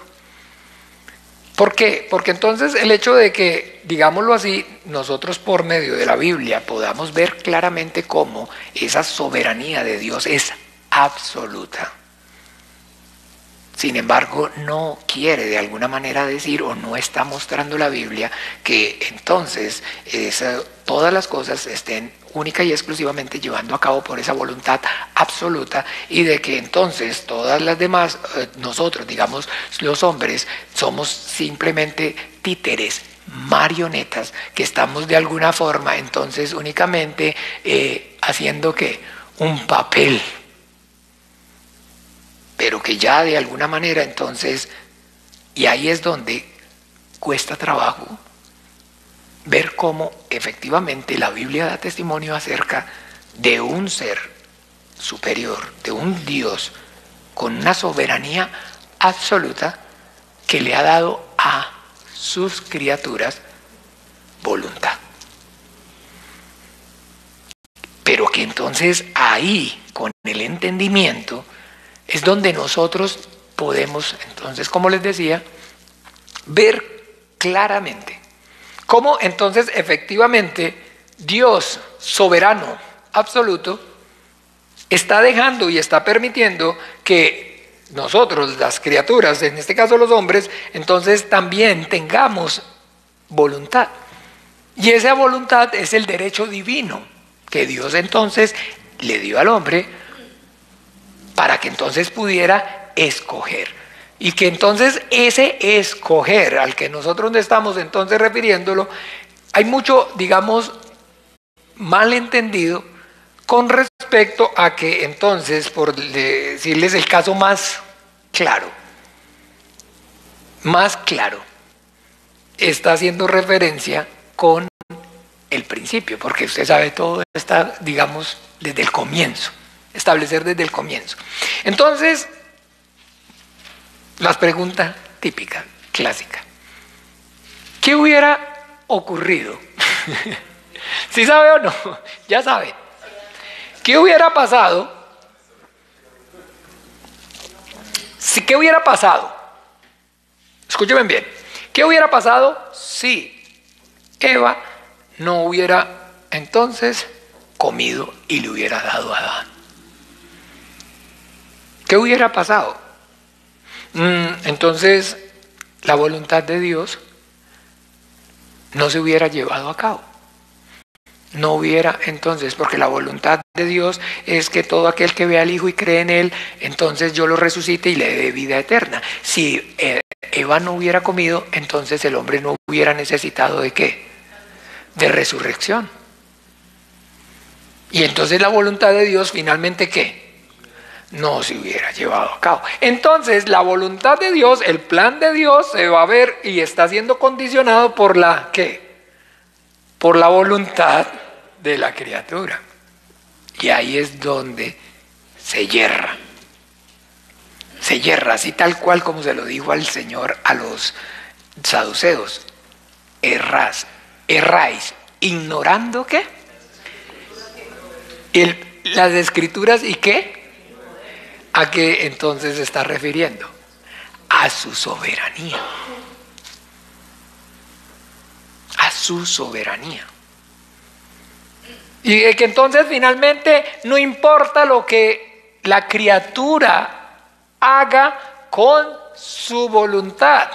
¿Por qué? Porque entonces el hecho de que, digámoslo así, nosotros por medio de la Biblia podamos ver claramente cómo esa soberanía de Dios es absoluta. Sin embargo, no quiere de alguna manera decir, o no está mostrando la Biblia, que entonces todas las cosas estén única y exclusivamente llevando a cabo por esa voluntad absoluta, y de que entonces todas las demás, nosotros, digamos, los hombres, somos simplemente títeres, marionetas, que estamos de alguna forma entonces únicamente haciendo ¿qué? Un papel, pero que ya de alguna manera entonces, y ahí es donde cuesta trabajo ver cómo efectivamente la Biblia da testimonio acerca de un ser superior, de un Dios con una soberanía absoluta que le ha dado a sus criaturas voluntad. Pero que entonces ahí, con el entendimiento, es donde nosotros podemos, entonces, como les decía, ver claramente cómo entonces efectivamente Dios soberano, absoluto, está dejando y está permitiendo que nosotros, las criaturas, en este caso los hombres, entonces también tengamos voluntad. Y esa voluntad es el derecho divino que Dios entonces le dio al hombre para que entonces pudiera escoger. Y que entonces ese escoger al que nosotros estamos entonces refiriéndolo, hay mucho, digamos, malentendido con respecto a que entonces, por decirles el caso más claro, está haciendo referencia con el principio, porque usted sabe, todo está, digamos, desde el comienzo, establecer desde el comienzo. Entonces, las preguntas típicas, clásicas. ¿Qué hubiera ocurrido? ¿Sí sabe o no? Ya sabe. ¿Qué hubiera pasado? ¿Qué hubiera pasado? Escúcheme bien. ¿Qué hubiera pasado si Eva no hubiera entonces comido y le hubiera dado a Adán? ¿Qué hubiera pasado? Entonces, la voluntad de Dios no se hubiera llevado a cabo. No hubiera entonces, porque la voluntad de Dios es que todo aquel que vea al Hijo y cree en Él, entonces yo lo resucite y le dé vida eterna. Si Eva no hubiera comido, entonces el hombre no hubiera necesitado ¿de qué? De resurrección. Y entonces la voluntad de Dios finalmente ¿qué? No se hubiera llevado a cabo. Entonces la voluntad de Dios, el plan de Dios se va a ver y está siendo condicionado por la ¿qué? Por la voluntad de la criatura. Y ahí es donde se yerra. Se yerra, así tal cual como se lo dijo al Señor a los saduceos. Erráis, ignorando ¿qué? Las escrituras y ¿qué? ¿A qué entonces se está refiriendo? A su soberanía. A su soberanía. Y que entonces finalmente no importa lo que la criatura haga con su voluntad.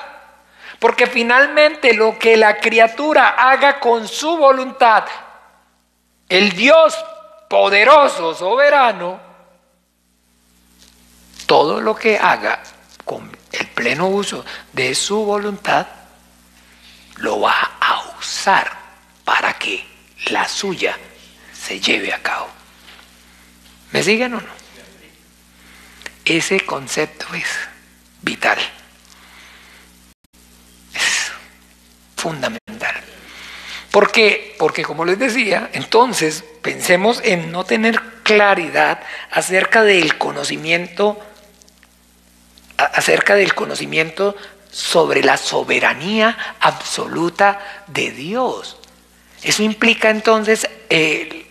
Porque finalmente lo que la criatura haga con su voluntad, el Dios poderoso, soberano, todo lo que haga con el pleno uso de su voluntad, lo va a usar para que la suya se lleve a cabo. ¿Me siguen o no? Ese concepto es vital. Es fundamental. ¿Por qué? Porque como les decía, entonces pensemos en no tener claridad acerca del conocimiento sobre la soberanía absoluta de Dios. Eso implica entonces,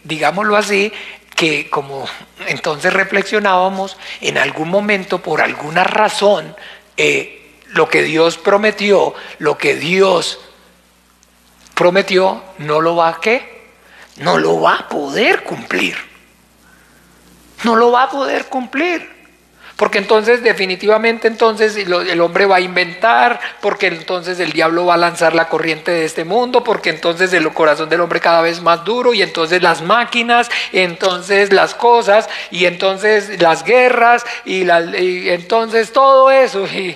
digámoslo así, que como entonces reflexionábamos, en algún momento, por alguna razón, lo que Dios prometió, no lo va a ¿qué? No lo va a poder cumplir. No lo va a poder cumplir. Porque entonces definitivamente entonces el hombre va a inventar, porque entonces el diablo va a lanzar la corriente de este mundo, porque entonces el corazón del hombre cada vez más duro, y entonces las máquinas, y entonces las cosas, y entonces las guerras, y entonces todo eso, y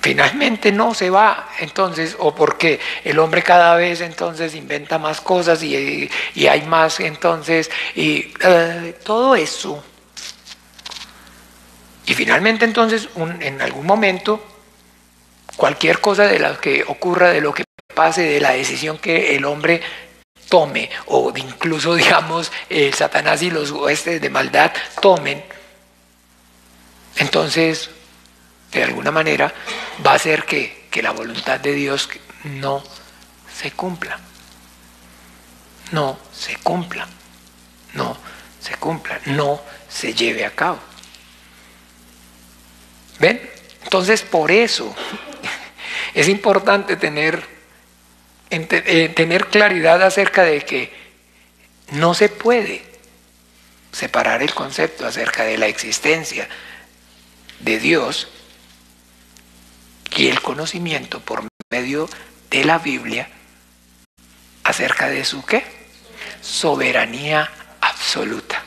finalmente no se va, entonces, o porque el hombre cada vez entonces inventa más cosas y hay más entonces, y todo eso. Y finalmente entonces, en algún momento, cualquier cosa de lo que ocurra, de lo que pase, de la decisión que el hombre tome, o incluso digamos Satanás y los huestes de maldad tomen, entonces de alguna manera va a hacer que la voluntad de Dios no se cumpla. No se cumpla. No se cumpla. No se lleve a cabo. ¿Ven? Entonces, por eso es importante tener claridad acerca de que no se puede separar el concepto acerca de la existencia de Dios y el conocimiento por medio de la Biblia acerca de su ¿qué? Soberanía absoluta.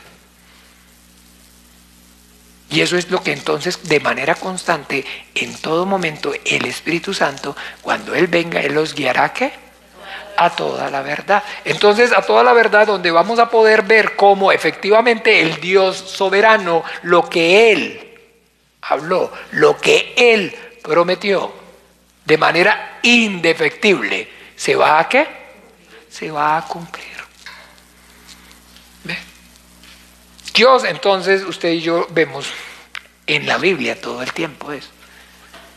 Y eso es lo que entonces de manera constante, en todo momento, el Espíritu Santo, cuando Él venga, Él los guiará ¿qué? A toda la verdad. Entonces, a toda la verdad, donde vamos a poder ver cómo efectivamente el Dios soberano, lo que Él habló, lo que Él prometió, de manera indefectible, ¿se va a qué? Se va a cumplir. ¿Ve? Dios, entonces, usted y yo vemos en la Biblia todo el tiempo eso.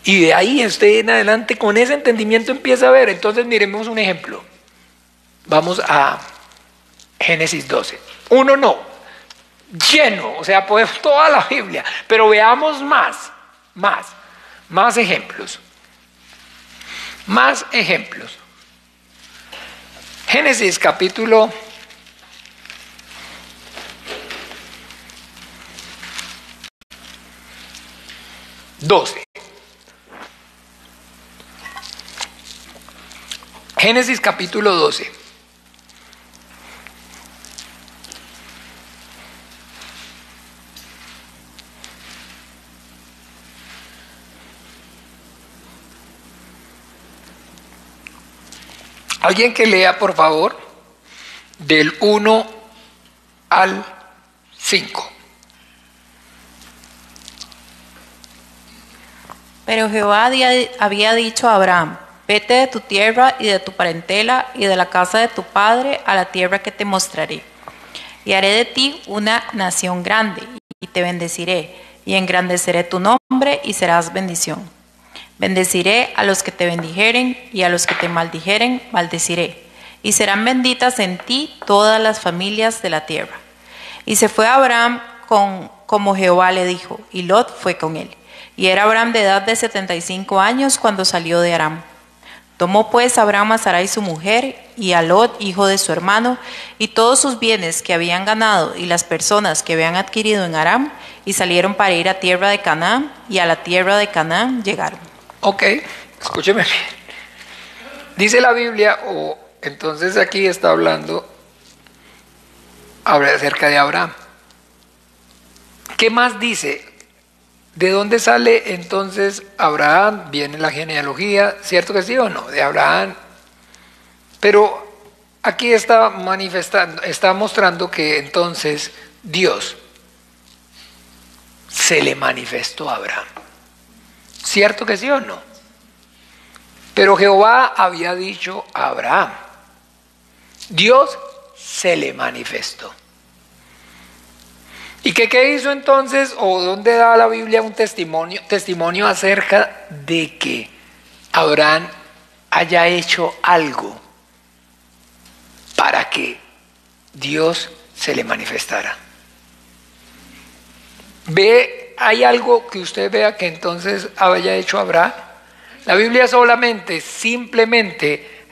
Y de ahí usted en adelante con ese entendimiento empieza a ver. Entonces miremos un ejemplo. Vamos a Génesis 12. Uno no, lleno, o sea, podemos toda la Biblia, pero veamos más ejemplos. Más ejemplos. Génesis capítulo 12. Génesis capítulo 12. Alguien que lea, por favor, del 1 al 5. Pero Jehová había dicho a Abraham: vete de tu tierra y de tu parentela y de la casa de tu padre a la tierra que te mostraré. Y haré de ti una nación grande, y te bendeciré, y engrandeceré tu nombre, y serás bendición. Bendeciré a los que te bendijeren, y a los que te maldijeren, maldeciré. Y serán benditas en ti todas las familias de la tierra. Y se fue Abraham como Jehová le dijo, y Lot fue con él. Y era Abraham de edad de 75 años cuando salió de Aram. Tomó pues Abraham a Sarai su mujer, y a Lot, hijo de su hermano, y todos sus bienes que habían ganado, y las personas que habían adquirido en Aram, y salieron para ir a tierra de Canaán, y a la tierra de Canaán llegaron. Ok, escúcheme bien. Dice la Biblia, entonces aquí está hablando acerca de Abraham. ¿Qué más dice? ¿De dónde sale entonces Abraham? Viene la genealogía, ¿cierto que sí o no? De Abraham. Pero aquí está mostrando que entonces Dios se le manifestó a Abraham. ¿Cierto que sí o no? Pero Jehová había dicho a Abraham. Dios se le manifestó. ¿Y qué hizo entonces? ¿O dónde da la Biblia un testimonio acerca de que Abraham haya hecho algo para que Dios se le manifestara. ¿Hay algo que usted vea que entonces haya hecho Abraham? La Biblia solamente, simplemente,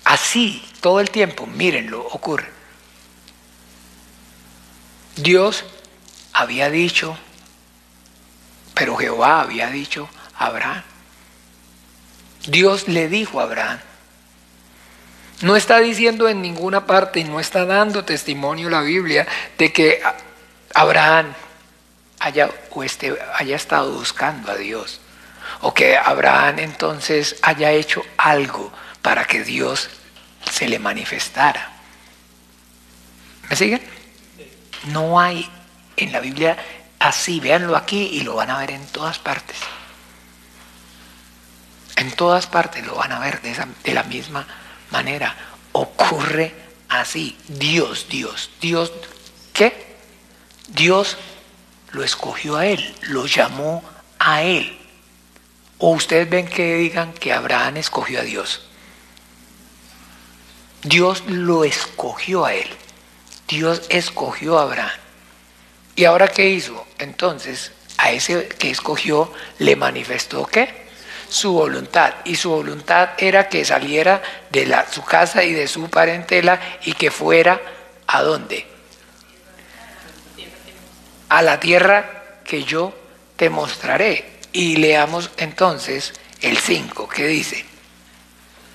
así, todo el tiempo, mírenlo, ocurre. Dios había dicho, pero Jehová había dicho a Abraham. Dios le dijo a Abraham. No está diciendo en ninguna parte y no está dando testimonio la Biblia de que Abraham haya estado buscando a Dios, o que Abraham entonces haya hecho algo para que Dios se le manifestara. ¿Me siguen? No hay en la Biblia así, véanlo aquí y lo van a ver en todas partes. En todas partes lo van a ver de la misma manera. Ocurre así. Dios, ¿qué? Dios lo escogió a él, lo llamó a él. O ustedes ven que digan que Abraham escogió a Dios. Dios lo escogió a él. Dios escogió a Abraham. ¿Y ahora qué hizo? Entonces, a ese que escogió le manifestó ¿qué? Su voluntad. Y su voluntad era que saliera de su casa y de su parentela y que fuera ¿a dónde? A la tierra que yo te mostraré. Y leamos entonces el 5, que dice: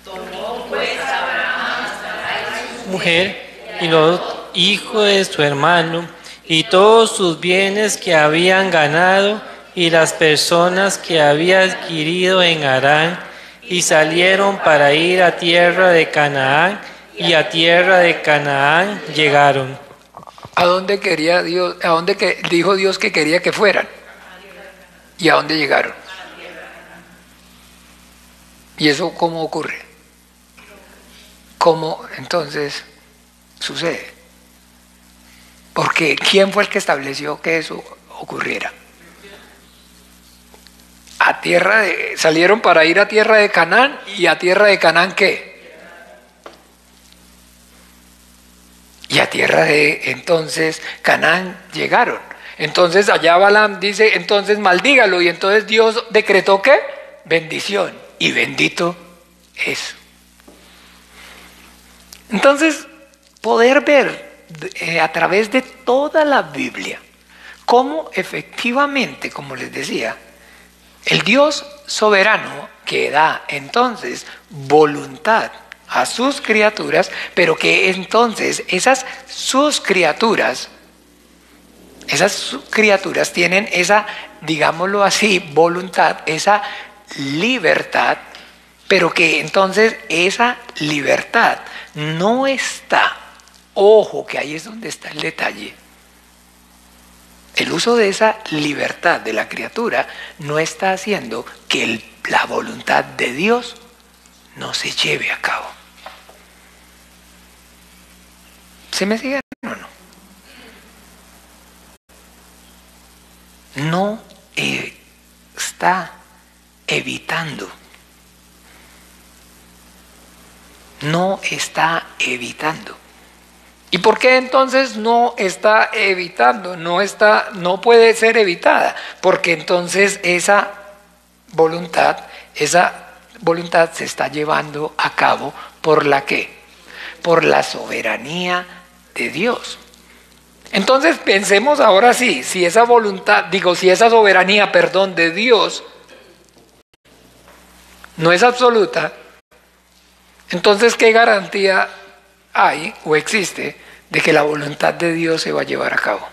Tomó pues Abraham a su mujer y los hijos de su hermano y todos sus bienes que habían ganado y las personas que había adquirido en Harán, y salieron para ir a tierra de Canaán, y a tierra de Canaán llegaron. ¿A dónde quería Dios? ¿A dónde dijo Dios que quería que fueran? ¿Y a dónde llegaron? ¿Y eso cómo ocurre? ¿Cómo entonces sucede? Porque ¿quién fue el que estableció que eso ocurriera? Salieron para ir a tierra de Canaán, y a tierra de Canaán ¿qué? Y a tierra de entonces Canaán llegaron. Entonces allá Balaam dice, entonces maldígalo, y entonces Dios decretó ¿qué? Bendición, y bendito es. Entonces, poder ver a través de toda la Biblia cómo efectivamente, como les decía, el Dios soberano que da entonces voluntad a sus criaturas, pero que entonces sus criaturas tienen esa, digámoslo así, voluntad, esa libertad, pero que entonces esa libertad no está, ojo que ahí es donde está el detalle, el uso de esa libertad de la criatura no está haciendo que la voluntad de Dios no se lleve a cabo. ¿Se me sigue o no? No está evitando. No está evitando. ¿Y por qué entonces no está evitando? No puede ser evitada, porque entonces esa voluntad se está llevando a cabo por la ¿qué? Por la soberanía de Dios. Entonces pensemos ahora sí, si esa soberanía, de Dios no es absoluta, entonces ¿qué garantía hay o existe de que la voluntad de Dios se va a llevar a cabo?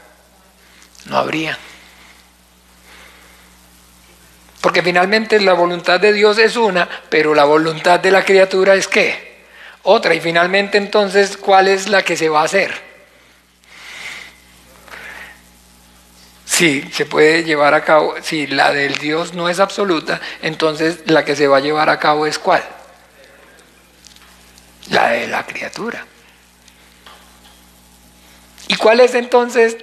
No habría. Porque finalmente la voluntad de Dios es una, pero la voluntad de la criatura es ¿qué? Otra. Y finalmente entonces, ¿cuál es la que se va a hacer? Sí, se puede llevar a cabo. Si la del Dios no es absoluta, entonces la que se va a llevar a cabo es ¿cuál? La de la criatura. ¿Y cuál es entonces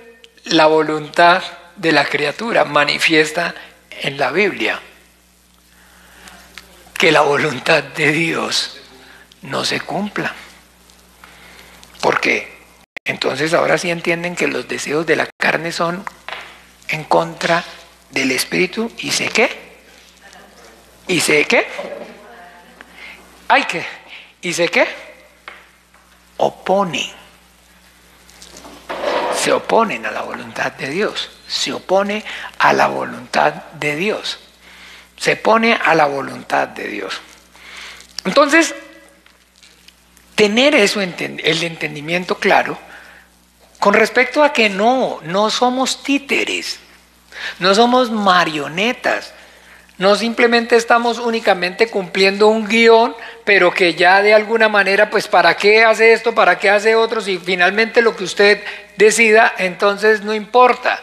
la voluntad de la criatura manifiesta en la Biblia? Que la voluntad de Dios no se cumpla. Porque entonces ahora sí entienden que los deseos de la carne son en contra del espíritu y sé qué. ¿Y sé qué? Hay que. ¿Y sé qué? Oponen. Se oponen a la voluntad de Dios. Se opone a la voluntad de Dios. Se pone a la voluntad de Dios. Entonces, tener eso, el entendimiento claro, con respecto a que no somos títeres, no somos marionetas, no simplemente estamos únicamente cumpliendo un guión, pero que ya de alguna manera, pues ¿para qué hace esto? ¿Para qué hace otro? Si finalmente lo que usted decida, entonces no importa,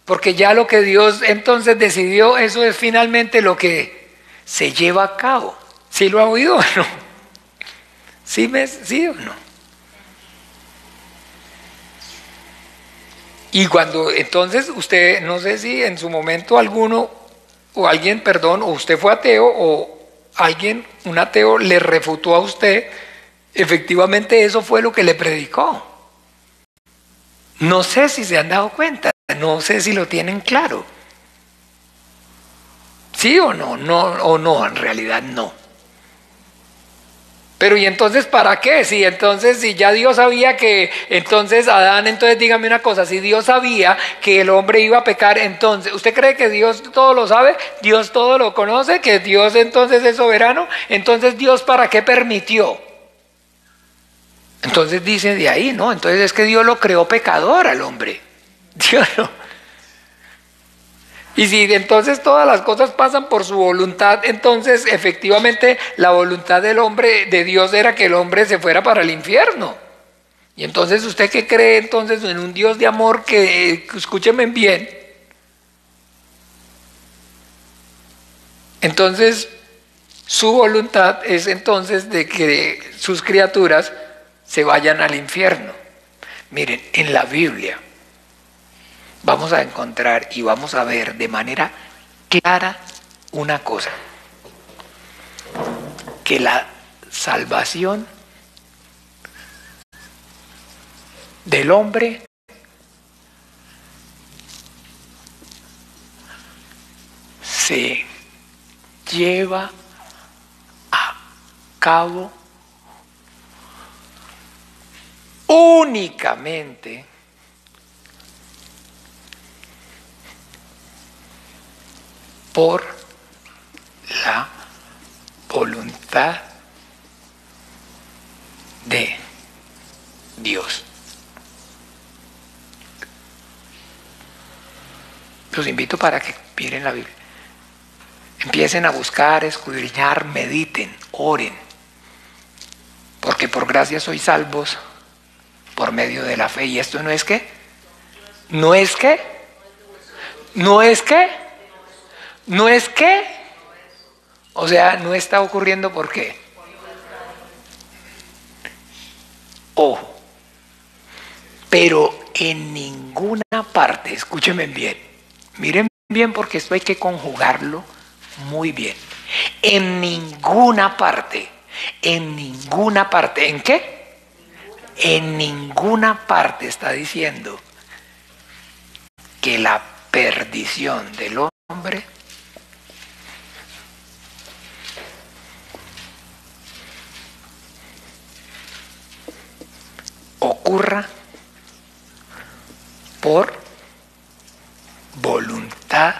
porque ya lo que Dios entonces decidió, eso es finalmente lo que se lleva a cabo. ¿Sí lo ha oído o no? ¿Sí o no? Y cuando entonces usted, no sé si en su momento alguno o alguien, perdón, o usted fue ateo o alguien, un ateo, le refutó a usted, efectivamente eso fue lo que le predicó. No sé si se han dado cuenta, no sé si lo tienen claro. ¿Sí o no? No, en realidad no. Pero ¿y entonces para qué? Si ya Dios sabía que, entonces Adán, entonces dígame una cosa, si Dios sabía que el hombre iba a pecar, entonces, ¿usted cree que Dios todo lo sabe? ¿Dios todo lo conoce? ¿Que Dios entonces es soberano? Entonces ¿Dios para qué permitió? Entonces dice de ahí, ¿no? Entonces es que Dios lo creó pecador al hombre. Dios no. Y si entonces todas las cosas pasan por su voluntad, entonces efectivamente la voluntad del hombre, de Dios, era que el hombre se fuera para el infierno. Y entonces ¿usted qué cree entonces en un Dios de amor que, escúcheme bien, entonces su voluntad es entonces de que sus criaturas se vayan al infierno? Miren, en la Biblia vamos a encontrar y vamos a ver de manera clara una cosa, que la salvación del hombre se lleva a cabo únicamente por la voluntad de Dios. Los invito para que miren la Biblia. Empiecen a buscar, escudriñar, mediten, oren. Porque por gracia sois salvos por medio de la fe. ¿Y esto no es qué? ¿No es qué? ¿No es qué? ¿No es qué? O sea, no está ocurriendo ¿por qué? Ojo. Pero en ninguna parte, escúchenme bien, miren bien porque esto hay que conjugarlo muy bien. En ninguna parte, ¿en qué? En ninguna parte está diciendo que la perdición del hombre ocurra por voluntad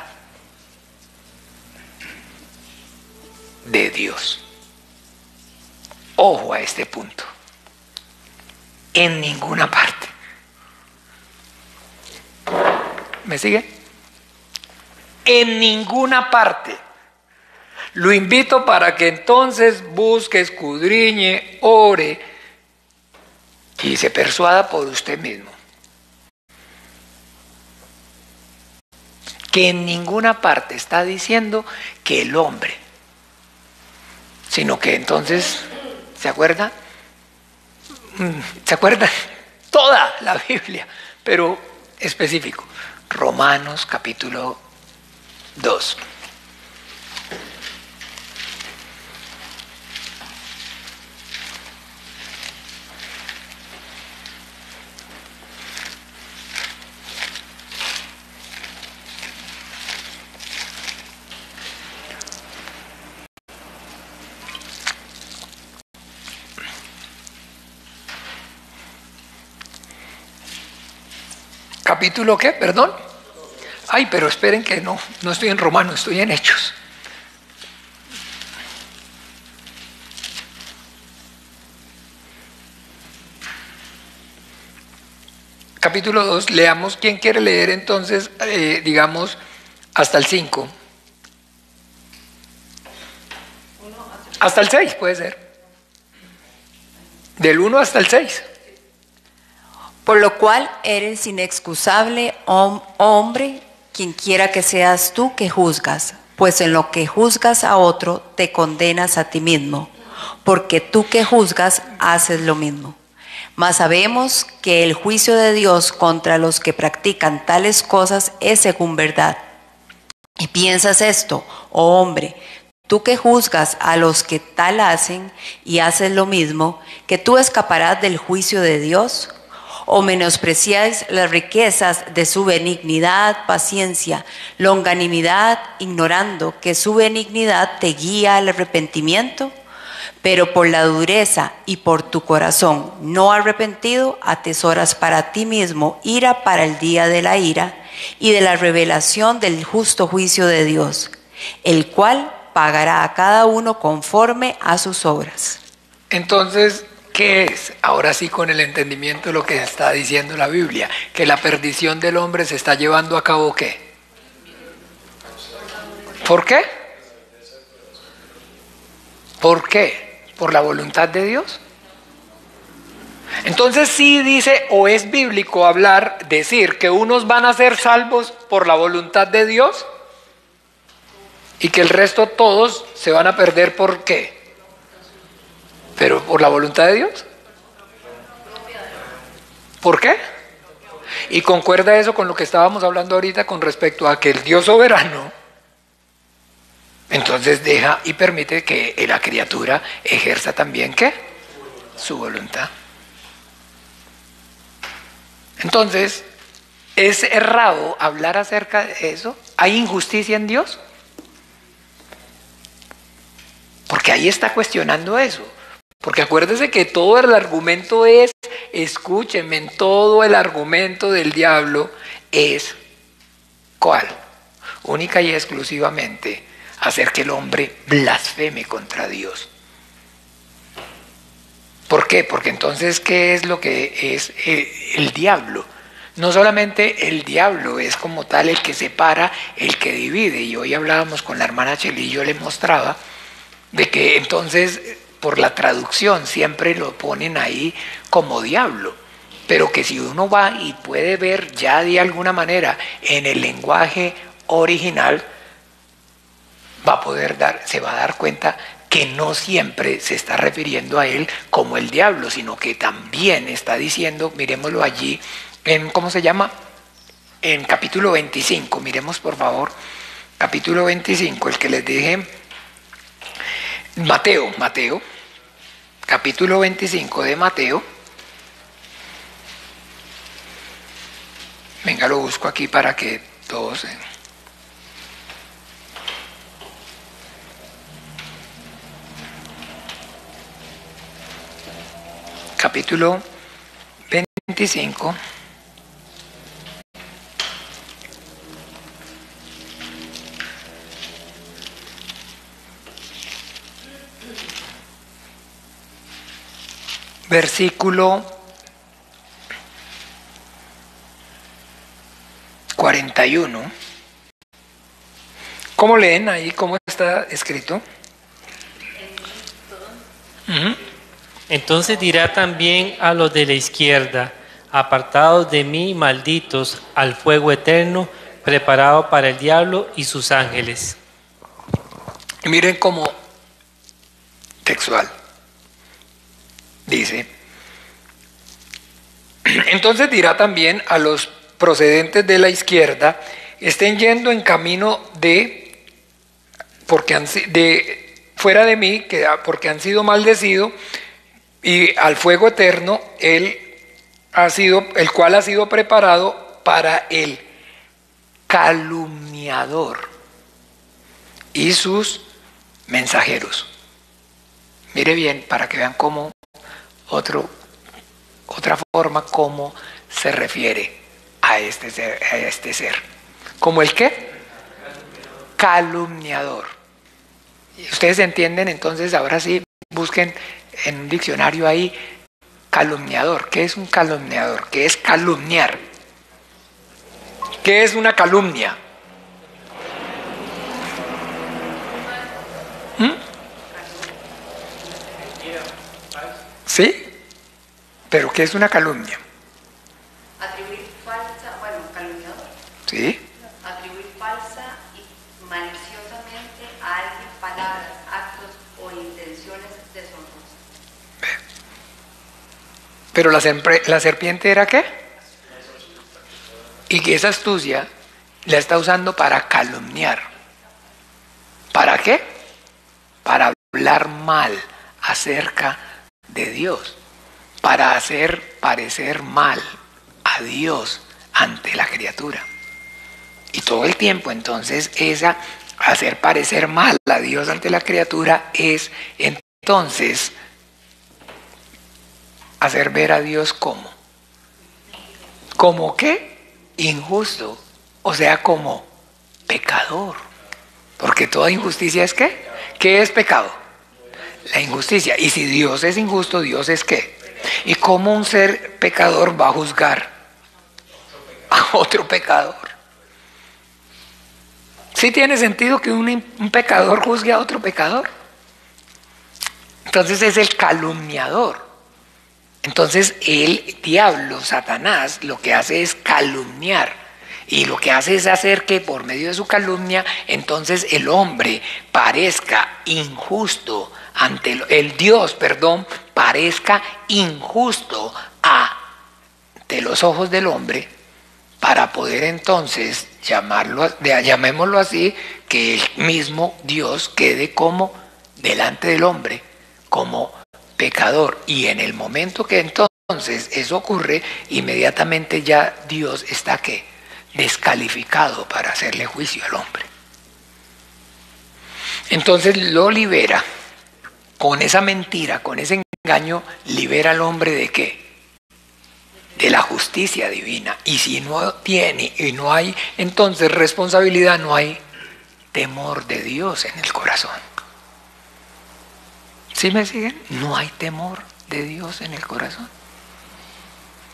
de Dios. Ojo a este punto. En ninguna parte. ¿Me sigue? En ninguna parte. Lo invito para que entonces busque, escudriñe, ore y se persuada por usted mismo. Que en ninguna parte está diciendo que el hombre, sino que entonces, ¿se acuerdan? ¿Se acuerdan? Toda la Biblia, pero específico. Romanos capítulo 2. capítulo ¿qué? Perdón. Ay, pero esperen que no estoy en Romanos, estoy en Hechos. Capítulo 2, leamos. ¿Quién quiere leer entonces, digamos, hasta el 5? Hasta el 6 puede ser. Del 1 hasta el 6. Por lo cual eres inexcusable, hombre, quien quiera que seas tú que juzgas, pues en lo que juzgas a otro te condenas a ti mismo, porque tú que juzgas haces lo mismo. Mas sabemos que el juicio de Dios contra los que practican tales cosas es según verdad. Y piensas esto, oh hombre, tú que juzgas a los que tal hacen y haces lo mismo, que tú escaparás del juicio de Dios. ¿O menospreciáis las riquezas de su benignidad, paciencia, longanimidad, ignorando que su benignidad te guía al arrepentimiento? Pero por la dureza y por tu corazón no arrepentido, atesoras para ti mismo ira para el día de la ira y de la revelación del justo juicio de Dios, el cual pagará a cada uno conforme a sus obras. Entonces, ¿qué es? Ahora sí, con el entendimiento de lo que está diciendo la Biblia, que la perdición del hombre se está llevando a cabo, ¿qué? ¿Por qué? ¿Por qué? ¿Por la voluntad de Dios? Entonces sí dice, o es bíblico decir que unos van a ser salvos por la voluntad de Dios y que el resto todos se van a perder. ¿Por qué? ¿Pero por la voluntad de Dios? ¿Por qué? Y concuerda eso con lo que estábamos hablando ahorita con respecto a que el Dios soberano entonces deja y permite que la criatura ejerza también ¿qué? Su voluntad. Entonces, ¿es errado hablar acerca de eso? ¿Hay injusticia en Dios? Porque ahí está cuestionando eso. Porque acuérdese que todo el argumento es, escúchenme, todo el argumento del diablo es, ¿cuál? Única y exclusivamente hacer que el hombre blasfeme contra Dios. ¿Por qué? Porque entonces, ¿qué es lo que es el diablo? No solamente el diablo es como tal el que separa, el que divide. Y hoy hablábamos con la hermana Cheli y yo le mostraba de que entonces por la traducción siempre lo ponen ahí como diablo. Pero que si uno va y puede ver ya de alguna manera en el lenguaje original, se va a dar cuenta que no siempre se está refiriendo a él como el diablo, sino que también está diciendo, miremoslo allí, ¿cómo se llama? En capítulo 25, miremos por favor, capítulo 25, el que les dije, Mateo, capítulo 25 de Mateo. Venga, lo busco aquí para que todos... Capítulo 25. Versículo 41. ¿Cómo leen ahí? ¿Cómo está escrito? Entonces dirá también a los de la izquierda: apartados de mí, malditos, al fuego eterno, preparado para el diablo y sus ángeles. Y miren cómo textual dice: entonces dirá también a los procedentes de la izquierda: estén yendo en camino fuera de mí, porque han sido maldecidos, y al fuego eterno, el cual ha sido preparado para el calumniador y sus mensajeros. Mire bien, para que vean otra forma cómo se refiere a este ser. ¿Como el qué? Calumniador. ¿Y ustedes entienden? Entonces ahora sí, busquen en un diccionario ahí calumniador. ¿Qué es un calumniador? ¿Qué es calumniar? ¿Qué es una calumnia? ¿Sí? ¿Pero qué es una calumnia? Atribuir falsa, bueno, calumniador. ¿Sí? Atribuir falsa y maliciosamente a alguien palabras, actos o intenciones deshonrosas. Pero la serpiente era ¿qué? Y que esa astucia la está usando para calumniar. ¿Para qué? Para hablar mal acerca de Dios, para hacer parecer mal a Dios ante la criatura. Y todo el tiempo entonces esa hacer parecer mal a Dios ante la criatura es entonces hacer ver a Dios como qué, injusto, o sea, como pecador, porque toda injusticia es ¿qué? ¿Qué es pecado? La injusticia. Y si Dios es injusto, ¿Dios es qué? ¿Y cómo un ser pecador va a juzgar a otro pecador? ¿Sí tiene sentido que un pecador juzgue a otro pecador? Entonces es el calumniador. Entonces el diablo, Satanás, lo que hace es calumniar. Y lo que hace es hacer que por medio de su calumnia, entonces el hombre parezca injusto ante el Dios, parezca injusto ante los ojos del hombre, para poder entonces llamémoslo así, que el mismo Dios quede como delante del hombre, como pecador. Y en el momento que entonces eso ocurre, inmediatamente ya Dios está ¿qué? Descalificado para hacerle juicio al hombre. Entonces lo libera, con esa mentira, con ese engaño, libera al hombre ¿de qué? De la justicia divina. Y si no tiene y no hay entonces responsabilidad, no hay temor de Dios en el corazón. ¿Sí me siguen? No hay temor de Dios en el corazón.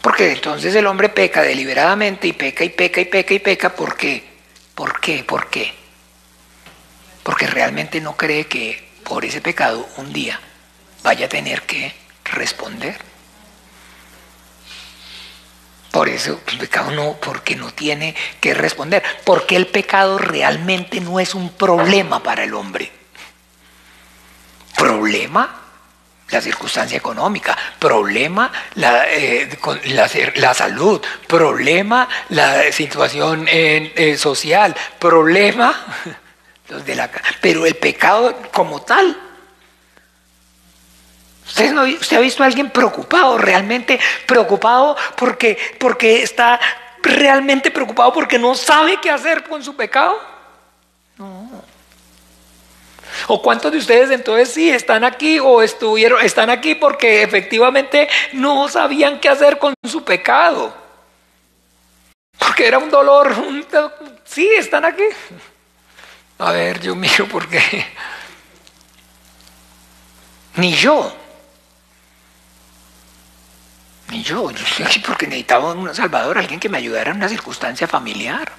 Porque entonces el hombre peca deliberadamente y peca y peca y peca y peca. ¿Por qué? ¿Por qué? ¿Por qué? Porque realmente no cree que por ese pecado un día vaya a tener que responder. Por eso el pecado no, porque no tiene que responder. Porque el pecado realmente no es un problema para el hombre. Problema la circunstancia económica, problema la salud, problema la situación social, problema los de pero el pecado como tal. ¿Usted ha visto a alguien preocupado, realmente preocupado porque está realmente preocupado porque no sabe qué hacer con su pecado? No. ¿O cuántos de ustedes entonces sí están aquí o están aquí porque efectivamente no sabían qué hacer con su pecado? Porque era un dolor. Sí, están aquí. A ver, yo miro porque ni yo estoy aquí porque necesitaba un salvador, alguien que me ayudara en una circunstancia familiar.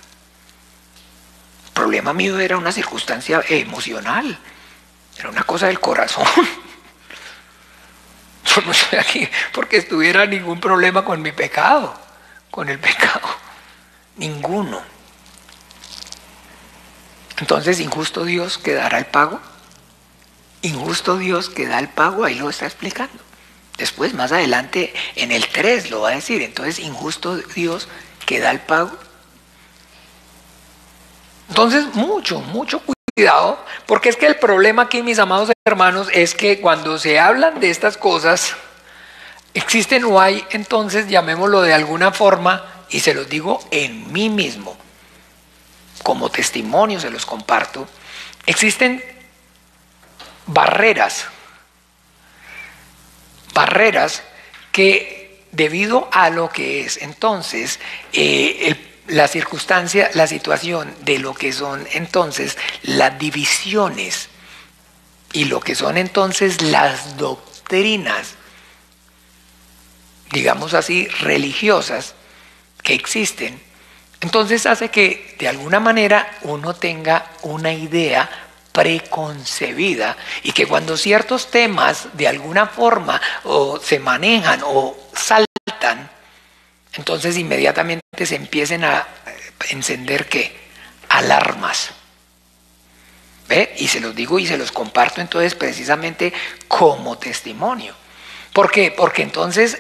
El problema mío era una circunstancia emocional, era una cosa del corazón. Yo no estoy aquí porque tuviera ningún problema con mi pecado, con el pecado, ninguno. Entonces, injusto Dios que dará el pago, injusto Dios que da el pago, ahí lo está explicando. Después, más adelante, en el 3 lo va a decir. Entonces, injusto Dios que da el pago. Entonces, mucho cuidado, porque es que el problema aquí, mis amados hermanos, es que cuando se hablan de estas cosas, existen o hay, entonces, llamémoslo de alguna forma, y se los digo en mí mismo, como testimonio se los comparto, existen barreras que debido a lo que es entonces la circunstancia, la situación de lo que son entonces las divisiones y lo que son entonces las doctrinas, digamos así, religiosas que existen, entonces hace que de alguna manera uno tenga una idea preconcebida y que cuando ciertos temas de alguna forma o se manejan o saltan, entonces inmediatamente se empiecen a encender ¿qué? Alarmas. ¿Ve? Y se los digo y se los comparto entonces precisamente como testimonio. ¿Por qué? Porque entonces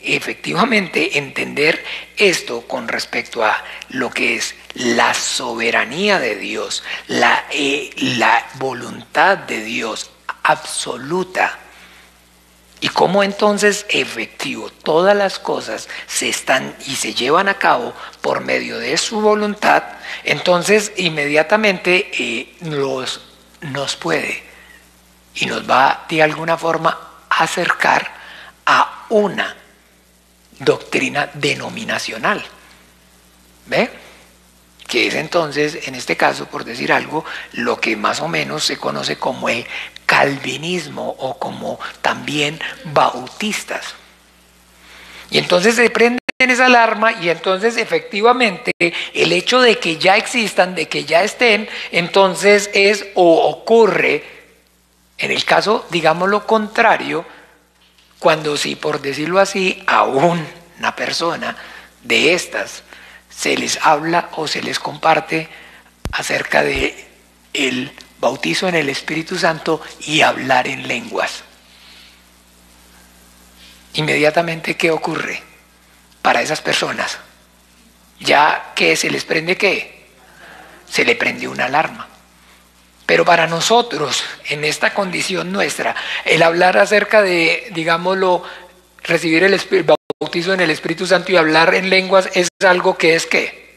efectivamente entender esto con respecto a lo que es la soberanía de Dios, la voluntad de Dios absoluta, y cómo entonces efectivo todas las cosas se están y se llevan a cabo por medio de su voluntad, entonces inmediatamente nos puede y nos va de alguna forma a acercar a una doctrina denominacional. ¿Ve? Que es entonces, en este caso, por decir algo, lo que más o menos se conoce como el calvinismo o como también bautistas. Y entonces se prende esa alarma y entonces efectivamente el hecho de que ya existan, de que ya estén, entonces es o ocurre, en el caso, digamos lo contrario, cuando sí, por decirlo así, a una persona de estas se les habla o se les comparte acerca de el bautizo en el Espíritu Santo y hablar en lenguas. Inmediatamente, ¿qué ocurre para esas personas? Ya que se les prende ¿qué? Se le prende una alarma. Pero para nosotros, en esta condición nuestra, el hablar acerca de, digámoslo, recibir el bautizo en el Espíritu Santo y hablar en lenguas es algo que es ¿qué?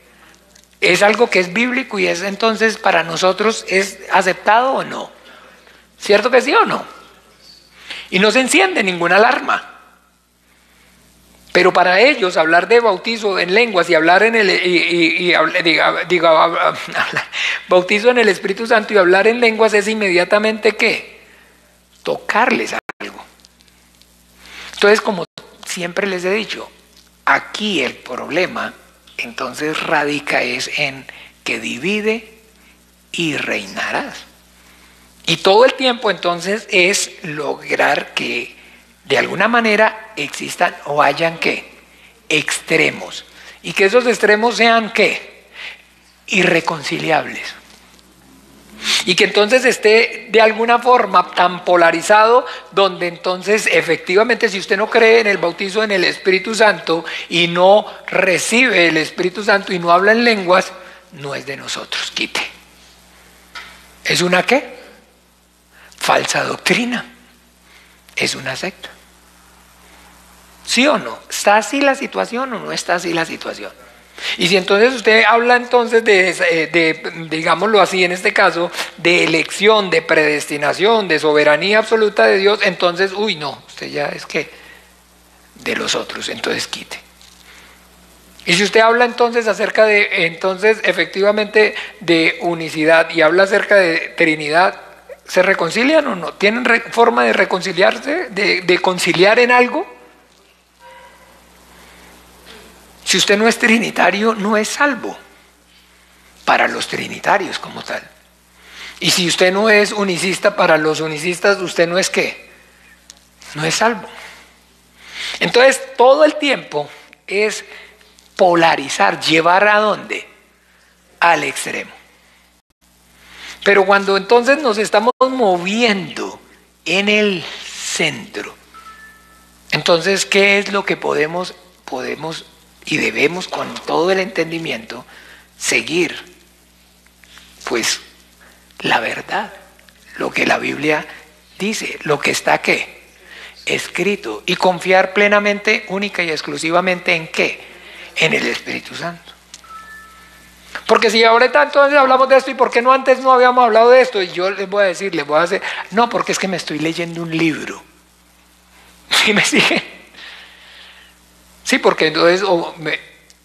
Es algo que es bíblico y es entonces para nosotros ¿es aceptado o no? ¿Cierto que sí o no? Y no se enciende ninguna alarma. Pero para ellos hablar de bautizo en lenguas y hablar en bautizo en el Espíritu Santo y hablar en lenguas es inmediatamente ¿qué? Tocarles algo. Entonces, como siempre les he dicho, aquí el problema entonces radica es en que divide y reinarás. Y todo el tiempo entonces es lograr que de alguna manera existan o hayan ¿qué? Extremos. Y que esos extremos sean ¿qué? Irreconciliables. Y que entonces esté de alguna forma tan polarizado donde entonces efectivamente si usted no cree en el bautizo en el Espíritu Santo y no recibe el Espíritu Santo y no habla en lenguas, no es de nosotros, quite. ¿Es una qué? Falsa doctrina. Es una secta. ¿Sí o no? ¿Está así la situación o no está así la situación? Y si entonces usted habla entonces de digámoslo así en este caso, de elección, de predestinación, de soberanía absoluta de Dios, entonces, uy no, usted ya es que de los otros, entonces quite. Y si usted habla entonces acerca de, entonces efectivamente de unicidad y habla acerca de Trinidad, ¿se reconcilian o no? ¿Tienen forma de reconciliarse, de conciliar en algo? Si usted no es trinitario, no es salvo para los trinitarios como tal. Y si usted no es unicista para los unicistas, usted no es ¿qué? No es salvo. Entonces, todo el tiempo es polarizar, llevar ¿a dónde? Al extremo. Pero cuando entonces nos estamos moviendo en el centro, entonces, ¿qué es lo que podemos y debemos con todo el entendimiento seguir? Pues la verdad, lo que la Biblia dice, lo que está ¿qué? Escrito, y confiar plenamente, única y exclusivamente en ¿qué? En el Espíritu Santo. Porque si ahorita entonces hablamos de esto, ¿y por qué no antes no habíamos hablado de esto? Y yo les voy a decir, les voy a hacer, no, porque es que me estoy leyendo un libro. ¿Sí me siguen? Sí, porque entonces, no,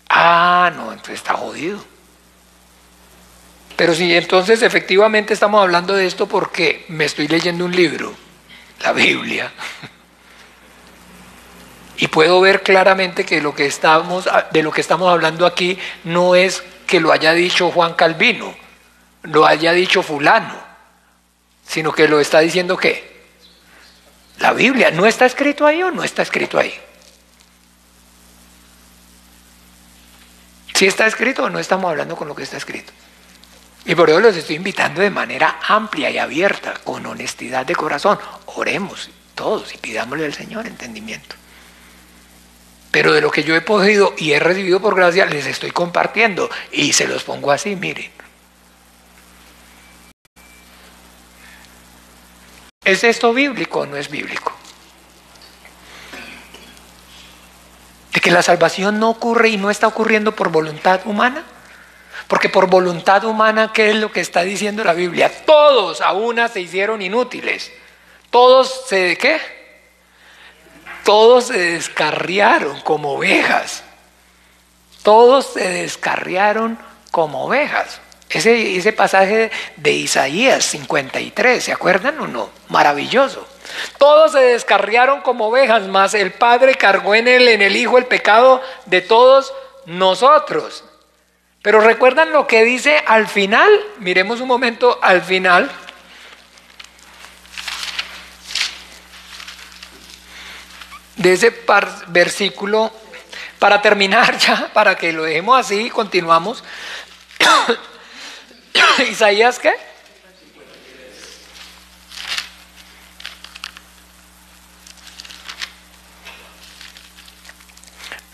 entonces está jodido. Pero sí, entonces efectivamente estamos hablando de esto porque me estoy leyendo un libro, la Biblia, y puedo ver claramente que de lo que estamos hablando aquí no es que lo haya dicho Juan Calvino, lo haya dicho fulano, sino que lo está diciendo ¿qué? La Biblia. ¿No está escrito ahí o no está escrito ahí? Si está escrito o no estamos hablando con lo que está escrito. Y por eso los estoy invitando de manera amplia y abierta, con honestidad de corazón. Oremos todos y pidámosle al Señor entendimiento. Pero de lo que yo he podido y he recibido por gracia, les estoy compartiendo. Y se los pongo así, miren. ¿Es esto bíblico o no es bíblico? De que la salvación no ocurre y no está ocurriendo por voluntad humana. Porque por voluntad humana, ¿qué es lo que está diciendo la Biblia? Todos a una se hicieron inútiles. Todos ¿qué? Todos se descarriaron como ovejas. Todos se descarriaron como ovejas. Ese pasaje de Isaías 53, ¿se acuerdan o no? Maravilloso. Todos se descarriaron como ovejas, mas el Padre cargó en el Hijo, el pecado de todos nosotros. Pero ¿recuerdan lo que dice al final? Miremos un momento al final. De ese versículo, para terminar ya, para que lo dejemos así, continuamos. ¿Isaías qué?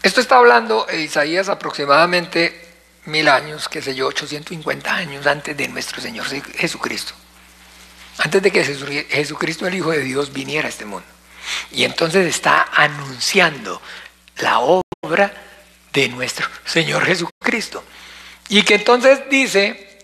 Esto está hablando Isaías aproximadamente 1000 años, qué sé yo, 850 años antes de nuestro Señor Jesucristo. Antes de que Jesucristo, el Hijo de Dios, viniera a este mundo. Y entonces está anunciando la obra de nuestro Señor Jesucristo. Y que entonces dice,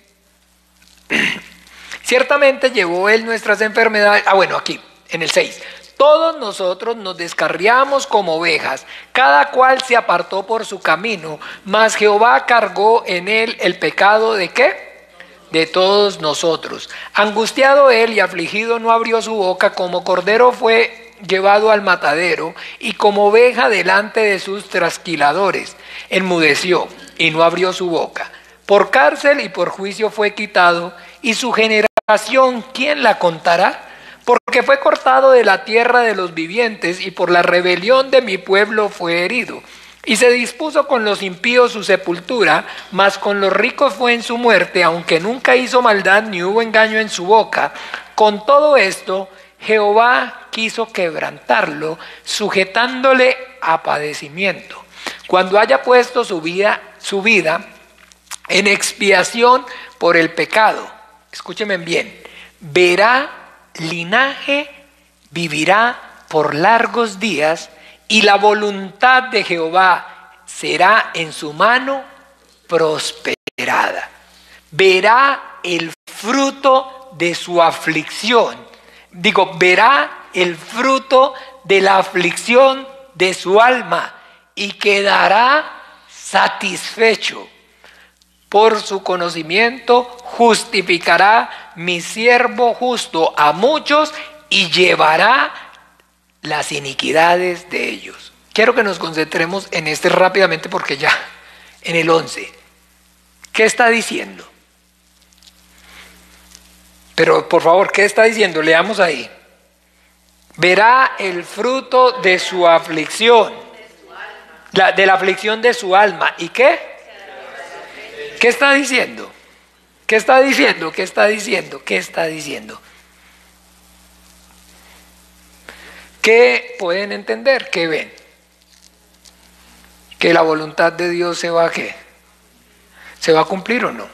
ciertamente llevó Él nuestras enfermedades. Aquí, en el 6. Todos nosotros nos descarriamos como ovejas, cada cual se apartó por su camino, mas Jehová cargó en él el pecado ¿de qué? De todos nosotros. Angustiado él y afligido no abrió su boca, como cordero fue llevado al matadero, y como oveja delante de sus trasquiladores. Enmudeció y no abrió su boca. Por cárcel y por juicio fue quitado, y su generación, ¿quién la contará? Porque fue cortado de la tierra de los vivientes, y por la rebelión de mi pueblo fue herido. Y se dispuso con los impíos su sepultura, mas con los ricos fue en su muerte, aunque nunca hizo maldad ni hubo engaño en su boca. Con todo esto, Jehová quiso quebrantarlo, sujetándole a padecimiento. Cuando haya puesto su vida en expiación por el pecado, escúchenme bien, verá linaje, vivirá por largos días, y la voluntad de Jehová será en su mano prosperada. Verá el fruto de su aflicción. Verá el fruto de la aflicción de su alma y quedará satisfecho. Por su conocimiento justificará mi siervo justo a muchos y llevará las iniquidades de ellos. Quiero que nos concentremos en este rápidamente porque ya, en el 11. ¿Qué está diciendo? Pero por favor, ¿qué está diciendo? Leamos ahí. Verá el fruto de su aflicción, de la aflicción de su alma. ¿Y qué? ¿Qué está diciendo? ¿Qué está diciendo? ¿Qué está diciendo? ¿Qué está diciendo? ¿Qué pueden entender? ¿Qué ven? ¿Que la voluntad de Dios se va a qué? ¿Se va a cumplir o no?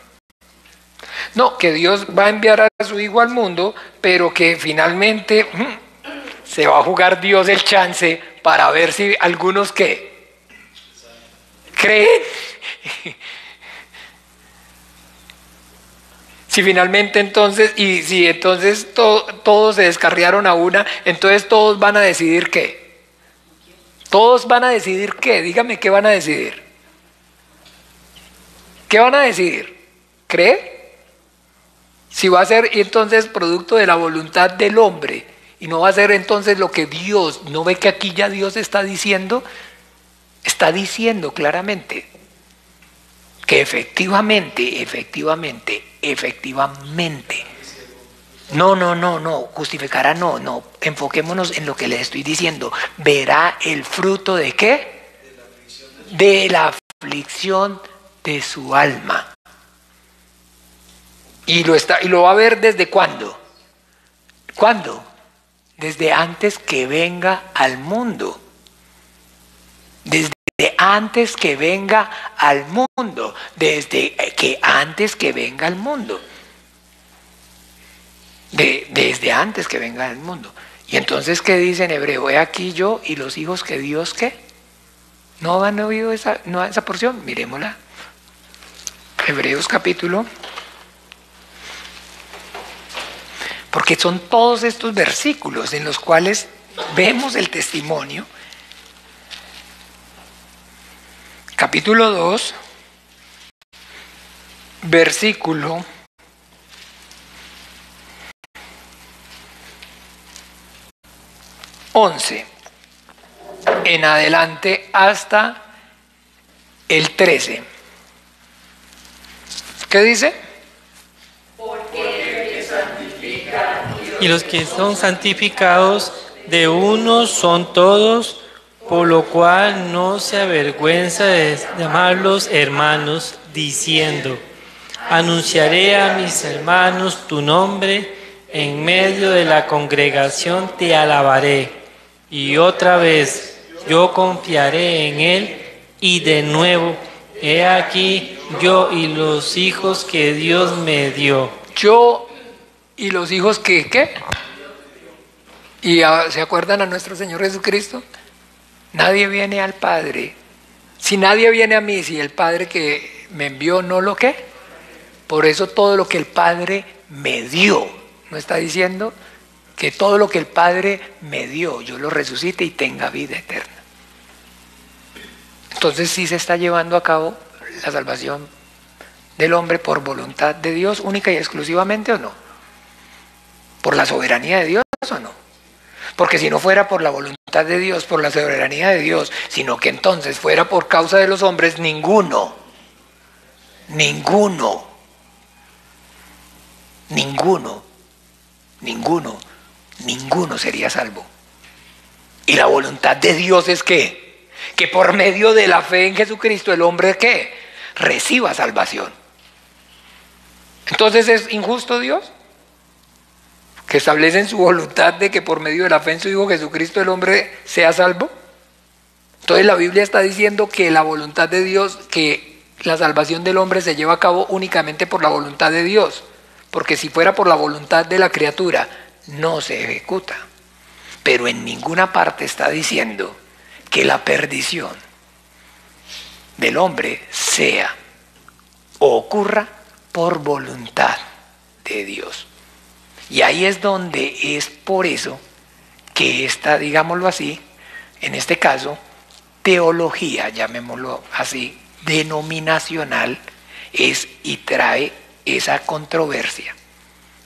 No, que Dios va a enviar a su Hijo al mundo, pero que finalmente se va a jugar Dios el chance para ver si algunos ¿qué? ¿Creen? Si finalmente entonces, y si entonces todos se descarriaron a una, entonces todos van a decidir ¿qué? Todos van a decidir qué. Dígame qué van a decidir. ¿Qué van a decidir? ¿Creer? Si va a ser entonces producto de la voluntad del hombre y no va a ser entonces lo que Dios, ¿no ve que aquí ya Dios está diciendo? Está diciendo claramente que efectivamente, no, justificará no, enfoquémonos en lo que le estoy diciendo. Verá el fruto de ¿qué? De la aflicción de su alma. Y lo va a ver ¿desde cuándo? ¿Cuándo? Desde antes que venga al mundo. Desde antes que venga al mundo. Desde que antes que venga al mundo. Desde antes que venga al mundo. Y entonces, ¿qué dice en hebreo? He aquí yo y los hijos que Dios, ¿qué? ¿No han oído esa porción? Miremosla. Hebreos capítulo. Porque son todos estos versículos en los cuales vemos el testimonio. Capítulo 2, versículo 11 en adelante hasta el 13. ¿Qué dice? Y los que son santificados de uno son todos, por lo cual no se avergüenza de llamarlos hermanos, diciendo: anunciaré a mis hermanos tu nombre, en medio de la congregación te alabaré. Y otra vez, yo confiaré en él, y de nuevo, he aquí yo y los hijos que Dios me dio. Yo y los hijos que, ¿qué? ¿Y se acuerdan a nuestro Señor Jesucristo? Nadie viene al Padre. Si nadie viene a mí, si el Padre que me envió no lo ¿qué? Por eso todo lo que el Padre me dio. ¿No está diciendo? Que todo lo que el Padre me dio, yo lo resucite y tenga vida eterna. Entonces sí se está llevando a cabo la salvación del hombre por voluntad de Dios, única y exclusivamente, ¿o no? ¿Por la soberanía de Dios o no? Porque si no fuera por la voluntad de Dios, por la soberanía de Dios, sino que entonces fuera por causa de los hombres, ninguno sería salvo. Y la voluntad de Dios es que por medio de la fe en Jesucristo el hombre ¿qué? Reciba salvación. Entonces, ¿es injusto Dios? Que establece en su voluntad de que por medio de la fe en su Hijo Jesucristo el hombre sea salvo. Entonces la Biblia está diciendo que la voluntad de Dios, que la salvación del hombre se lleva a cabo únicamente por la voluntad de Dios, porque si fuera por la voluntad de la criatura no se ejecuta. Pero en ninguna parte está diciendo que la perdición del hombre sea o ocurra por voluntad de Dios. Y ahí es donde es por eso que esta, digámoslo así, en este caso, teología, llamémoslo así, denominacional, es y trae esa controversia.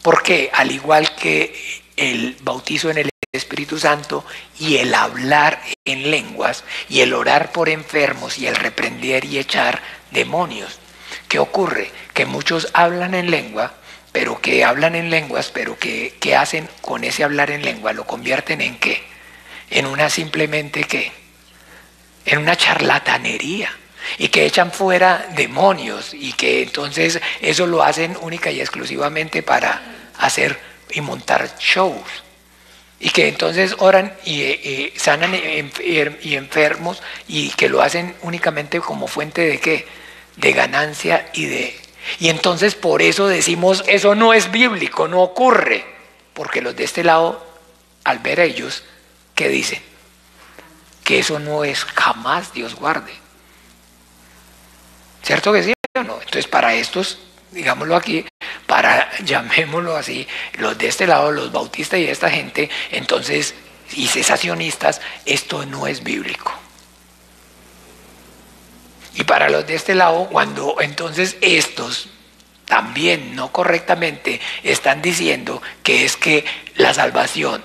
Porque al igual que el bautizo en el Espíritu Santo y el hablar en lenguas y el orar por enfermos y el reprender y echar demonios, ¿qué ocurre? Que muchos hablan en lengua, pero que hablan en lenguas, pero que hacen con ese hablar en lengua, lo convierten en ¿qué? En una simplemente ¿qué? En una charlatanería, y que echan fuera demonios, y que entonces eso lo hacen única y exclusivamente para hacer y montar shows, y que entonces oran y sanan y enfermos, y que lo hacen únicamente como fuente de ¿qué? De ganancia y entonces por eso decimos, eso no es bíblico, no ocurre. Porque los de este lado, al ver a ellos, ¿qué dicen? Que eso no es jamás, Dios guarde. ¿Cierto que sí o no? Entonces para estos, digámoslo aquí, llamémoslo así, los de este lado, los bautistas y esta gente, entonces y cesacionistas, esto no es bíblico. Y para los de este lado, cuando entonces estos también no correctamente están diciendo que es que la salvación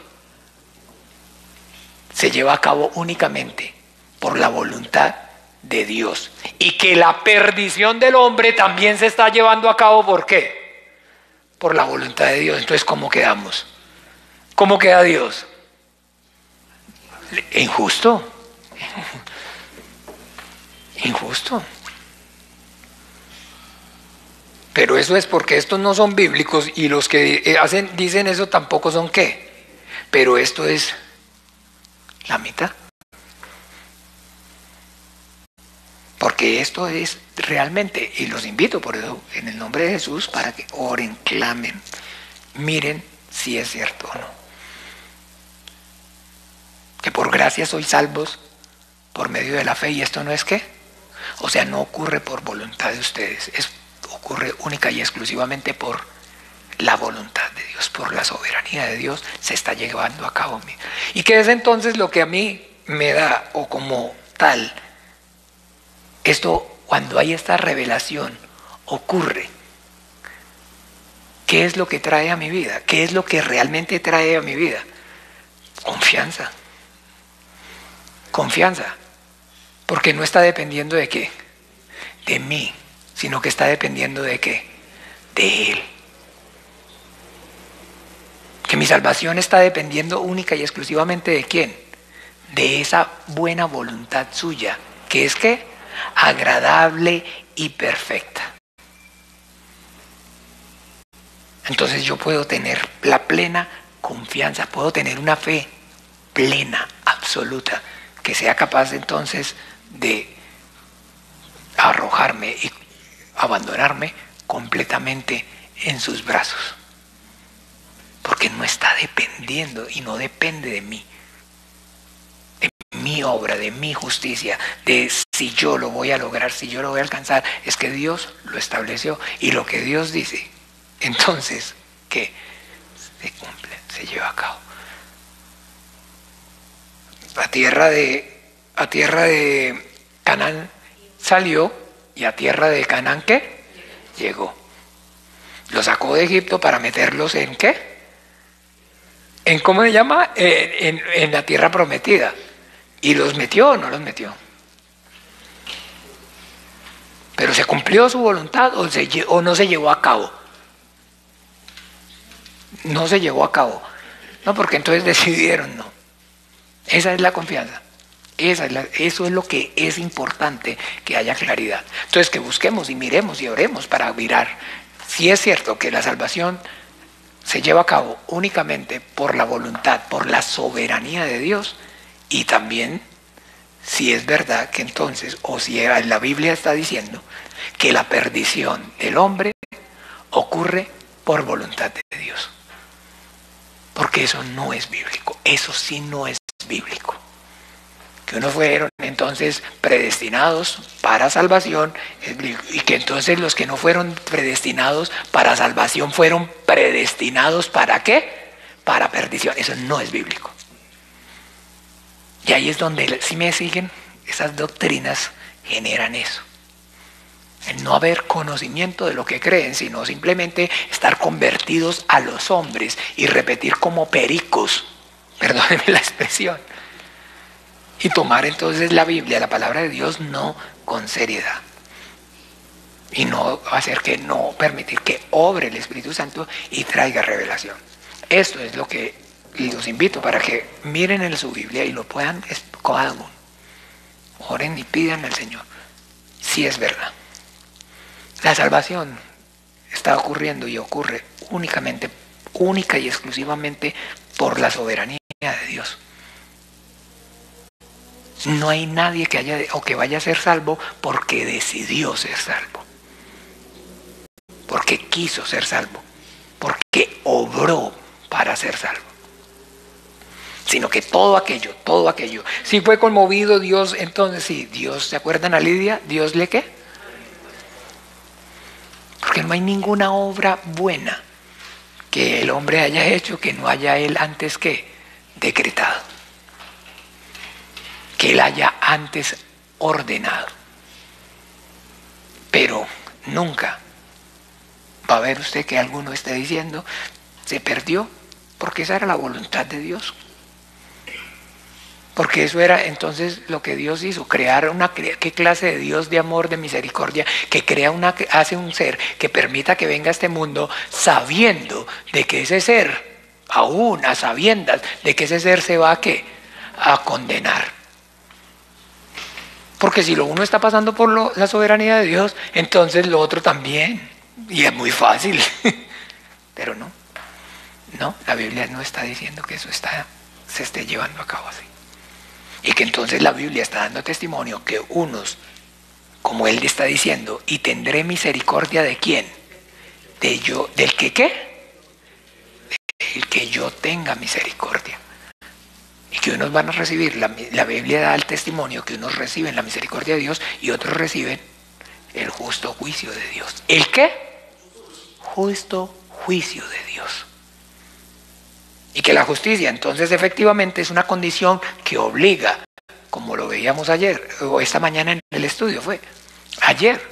se lleva a cabo únicamente por la voluntad de Dios y que la perdición del hombre también se está llevando a cabo, ¿por qué? Por la voluntad de Dios. Entonces, ¿cómo quedamos? ¿Cómo queda Dios? Injusto. Injusto. Pero eso es porque estos no son bíblicos y los que dicen eso tampoco son ¿qué? Pero esto es la mitad. Porque esto es realmente, y los invito por eso, en el nombre de Jesús, para que oren, clamen, miren si es cierto o no. Que por gracia sois salvos por medio de la fe, y esto no es ¿qué? O sea, no ocurre por voluntad de ustedes, ocurre única y exclusivamente por la voluntad de Dios, por la soberanía de Dios, se está llevando a cabo. Y que es entonces lo que a mí me da, o como tal, esto, cuando hay esta revelación, ocurre. ¿Qué es lo que trae a mi vida? ¿Qué es lo que realmente trae a mi vida? Confianza. Confianza. Porque no está dependiendo de qué, de mí, sino que está dependiendo de qué, de Él. Que mi salvación está dependiendo única y exclusivamente de quién, de esa buena voluntad suya, que es ¿qué? Agradable y perfecta. Entonces yo puedo tener la plena confianza, puedo tener una fe plena, absoluta, que sea capaz entonces de arrojarme y abandonarme completamente en sus brazos. Porque no está dependiendo y no depende de mí, de mi obra, de mi justicia, de si yo lo voy a lograr, si yo lo voy a alcanzar. Es que Dios lo estableció y lo que Dios dice, entonces, ¿qué? Se cumple, se lleva a cabo. A tierra de Canaán salió, y a tierra de Canaán ¿qué? Llegó. Lo sacó de Egipto para meterlos en ¿qué? En ¿cómo se llama? En la tierra prometida. ¿Y los metió o no los metió? Pero ¿se cumplió su voluntad o no se llevó a cabo? No se llevó a cabo. No, porque entonces decidieron no. Esa es la confianza. Eso es lo que es importante, que haya claridad. Entonces que busquemos y miremos y oremos para mirar si es cierto que la salvación se lleva a cabo únicamente por la voluntad, por la soberanía de Dios, y también si es verdad que entonces, o si la Biblia está diciendo que la perdición del hombre ocurre por voluntad de Dios. Porque eso no es bíblico, eso sí no es bíblico. Que unos fueron entonces predestinados para salvación, y que entonces los que no fueron predestinados para salvación fueron predestinados ¿para qué? Para perdición. Eso no es bíblico. Y ahí es donde, si me siguen, esas doctrinas generan eso. El no haber conocimiento de lo que creen, sino simplemente estar convertidos a los hombres y repetir como pericos, perdónenme la expresión, y tomar entonces la Biblia, la palabra de Dios, no con seriedad. Y no permitir que obre el Espíritu Santo y traiga revelación. Esto es lo que los invito para que miren en su Biblia y lo puedan, cada uno. Oren y pidan al Señor. Si es verdad. La salvación está ocurriendo y ocurre única y exclusivamente por la soberanía de Dios. No hay nadie que haya o que vaya a ser salvo porque decidió ser salvo, porque quiso ser salvo, porque obró para ser salvo. Sino que todo aquello, si fue conmovido Dios, entonces sí, Dios, ¿se acuerdan a Lidia? ¿Dios le qué? Porque no hay ninguna obra buena que el hombre haya hecho que no haya él antes que decretado. que Él haya antes ordenado. Pero nunca va a ver usted que alguno esté diciendo, se perdió, porque esa era la voluntad de Dios. Porque eso era entonces lo que Dios hizo, crear ¿qué clase de Dios de amor, de misericordia, que hace un ser que permita que venga a este mundo sabiendo de que ese ser, aún a sabiendas de que ese ser se va a ¿qué? A condenar? Porque si lo uno está pasando por la soberanía de Dios, entonces lo otro también. Y es muy fácil. Pero no, la Biblia no está diciendo que eso se esté llevando a cabo así. Y que entonces la Biblia está dando testimonio que unos, como Él está diciendo, y tendré misericordia ¿de quién? ¿Del que qué? Del que yo tenga misericordia. Y que unos van a recibir, la Biblia da el testimonio que unos reciben la misericordia de Dios y otros reciben el justo juicio de Dios. ¿El qué? Justo juicio de Dios. Y que la justicia entonces efectivamente es una condición que obliga, como lo veíamos ayer o esta mañana en el estudio, fue ayer.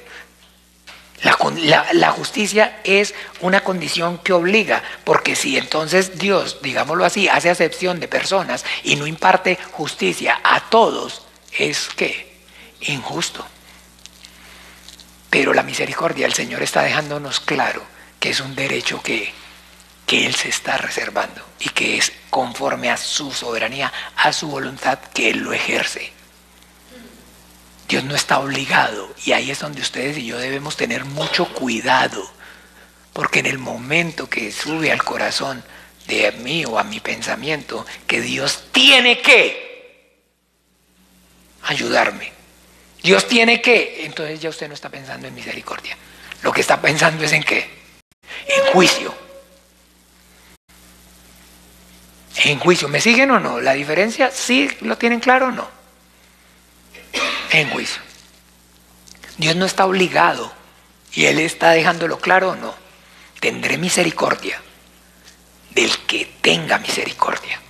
La justicia es una condición que obliga, porque si entonces Dios, digámoslo así, hace acepción de personas y no imparte justicia a todos, es ¿qué? Injusto. Pero la misericordia del Señor está dejándonos claro que es un derecho que Él se está reservando y que es conforme a su soberanía, a su voluntad, que Él lo ejerce. Dios no está obligado, y ahí es donde ustedes y yo debemos tener mucho cuidado, porque en el momento que sube al corazón de mí o a mi pensamiento que Dios tiene que ayudarme, Dios tiene que, entonces ya usted no está pensando en misericordia, lo que está pensando es en ¿qué? En juicio. En juicio, ¿me siguen o no? ¿La diferencia sí lo tienen claro o no? En juicio. Dios no está obligado y Él está dejándolo claro o no. Tendré misericordia del que tenga misericordia.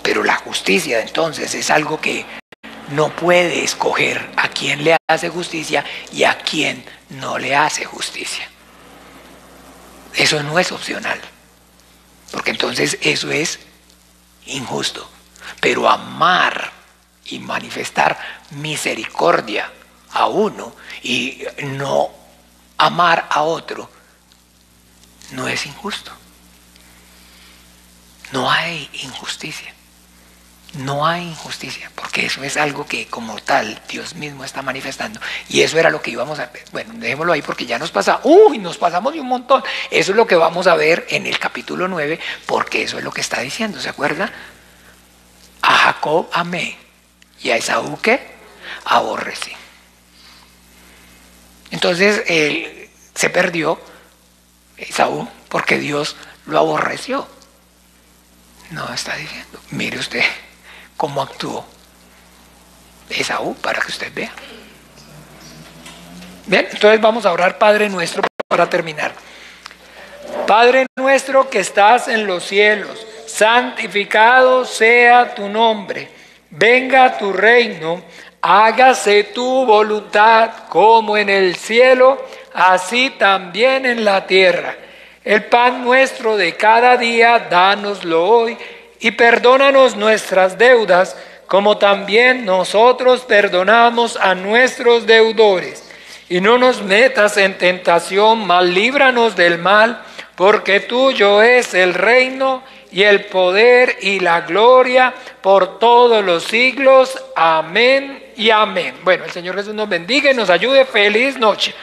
Pero la justicia entonces es algo que no puede escoger a quién le hace justicia y a quién no le hace justicia. Eso no es opcional. Porque entonces eso es injusto. Pero amar y manifestar misericordia a uno y no amar a otro no es injusto. No hay injusticia. No hay injusticia, porque eso es algo que como tal Dios mismo está manifestando. Y eso era lo que íbamos a ver. Bueno, dejémoslo ahí porque ya nos pasamos de un montón. Eso es lo que vamos a ver en el capítulo 9, porque eso es lo que está diciendo, ¿se acuerda? A Jacob amé y a Esaú ¿qué? Aborrecí. Entonces él se perdió, Esaú, porque Dios lo aborreció. No está diciendo, mire usted cómo actuó Esaú para que usted vea. Bien, entonces vamos a orar. Padre nuestro, para terminar. Padre nuestro que estás en los cielos, santificado sea tu nombre. Venga tu reino, hágase tu voluntad como en el cielo, así también en la tierra. El pan nuestro de cada día, dánoslo hoy, y perdónanos nuestras deudas, como también nosotros perdonamos a nuestros deudores. Y no nos metas en tentación, mas líbranos del mal, porque tuyo es el reino y el poder y la gloria por todos los siglos. Amén y amén. Bueno, el Señor Jesús nos bendiga y nos ayude. Feliz noche.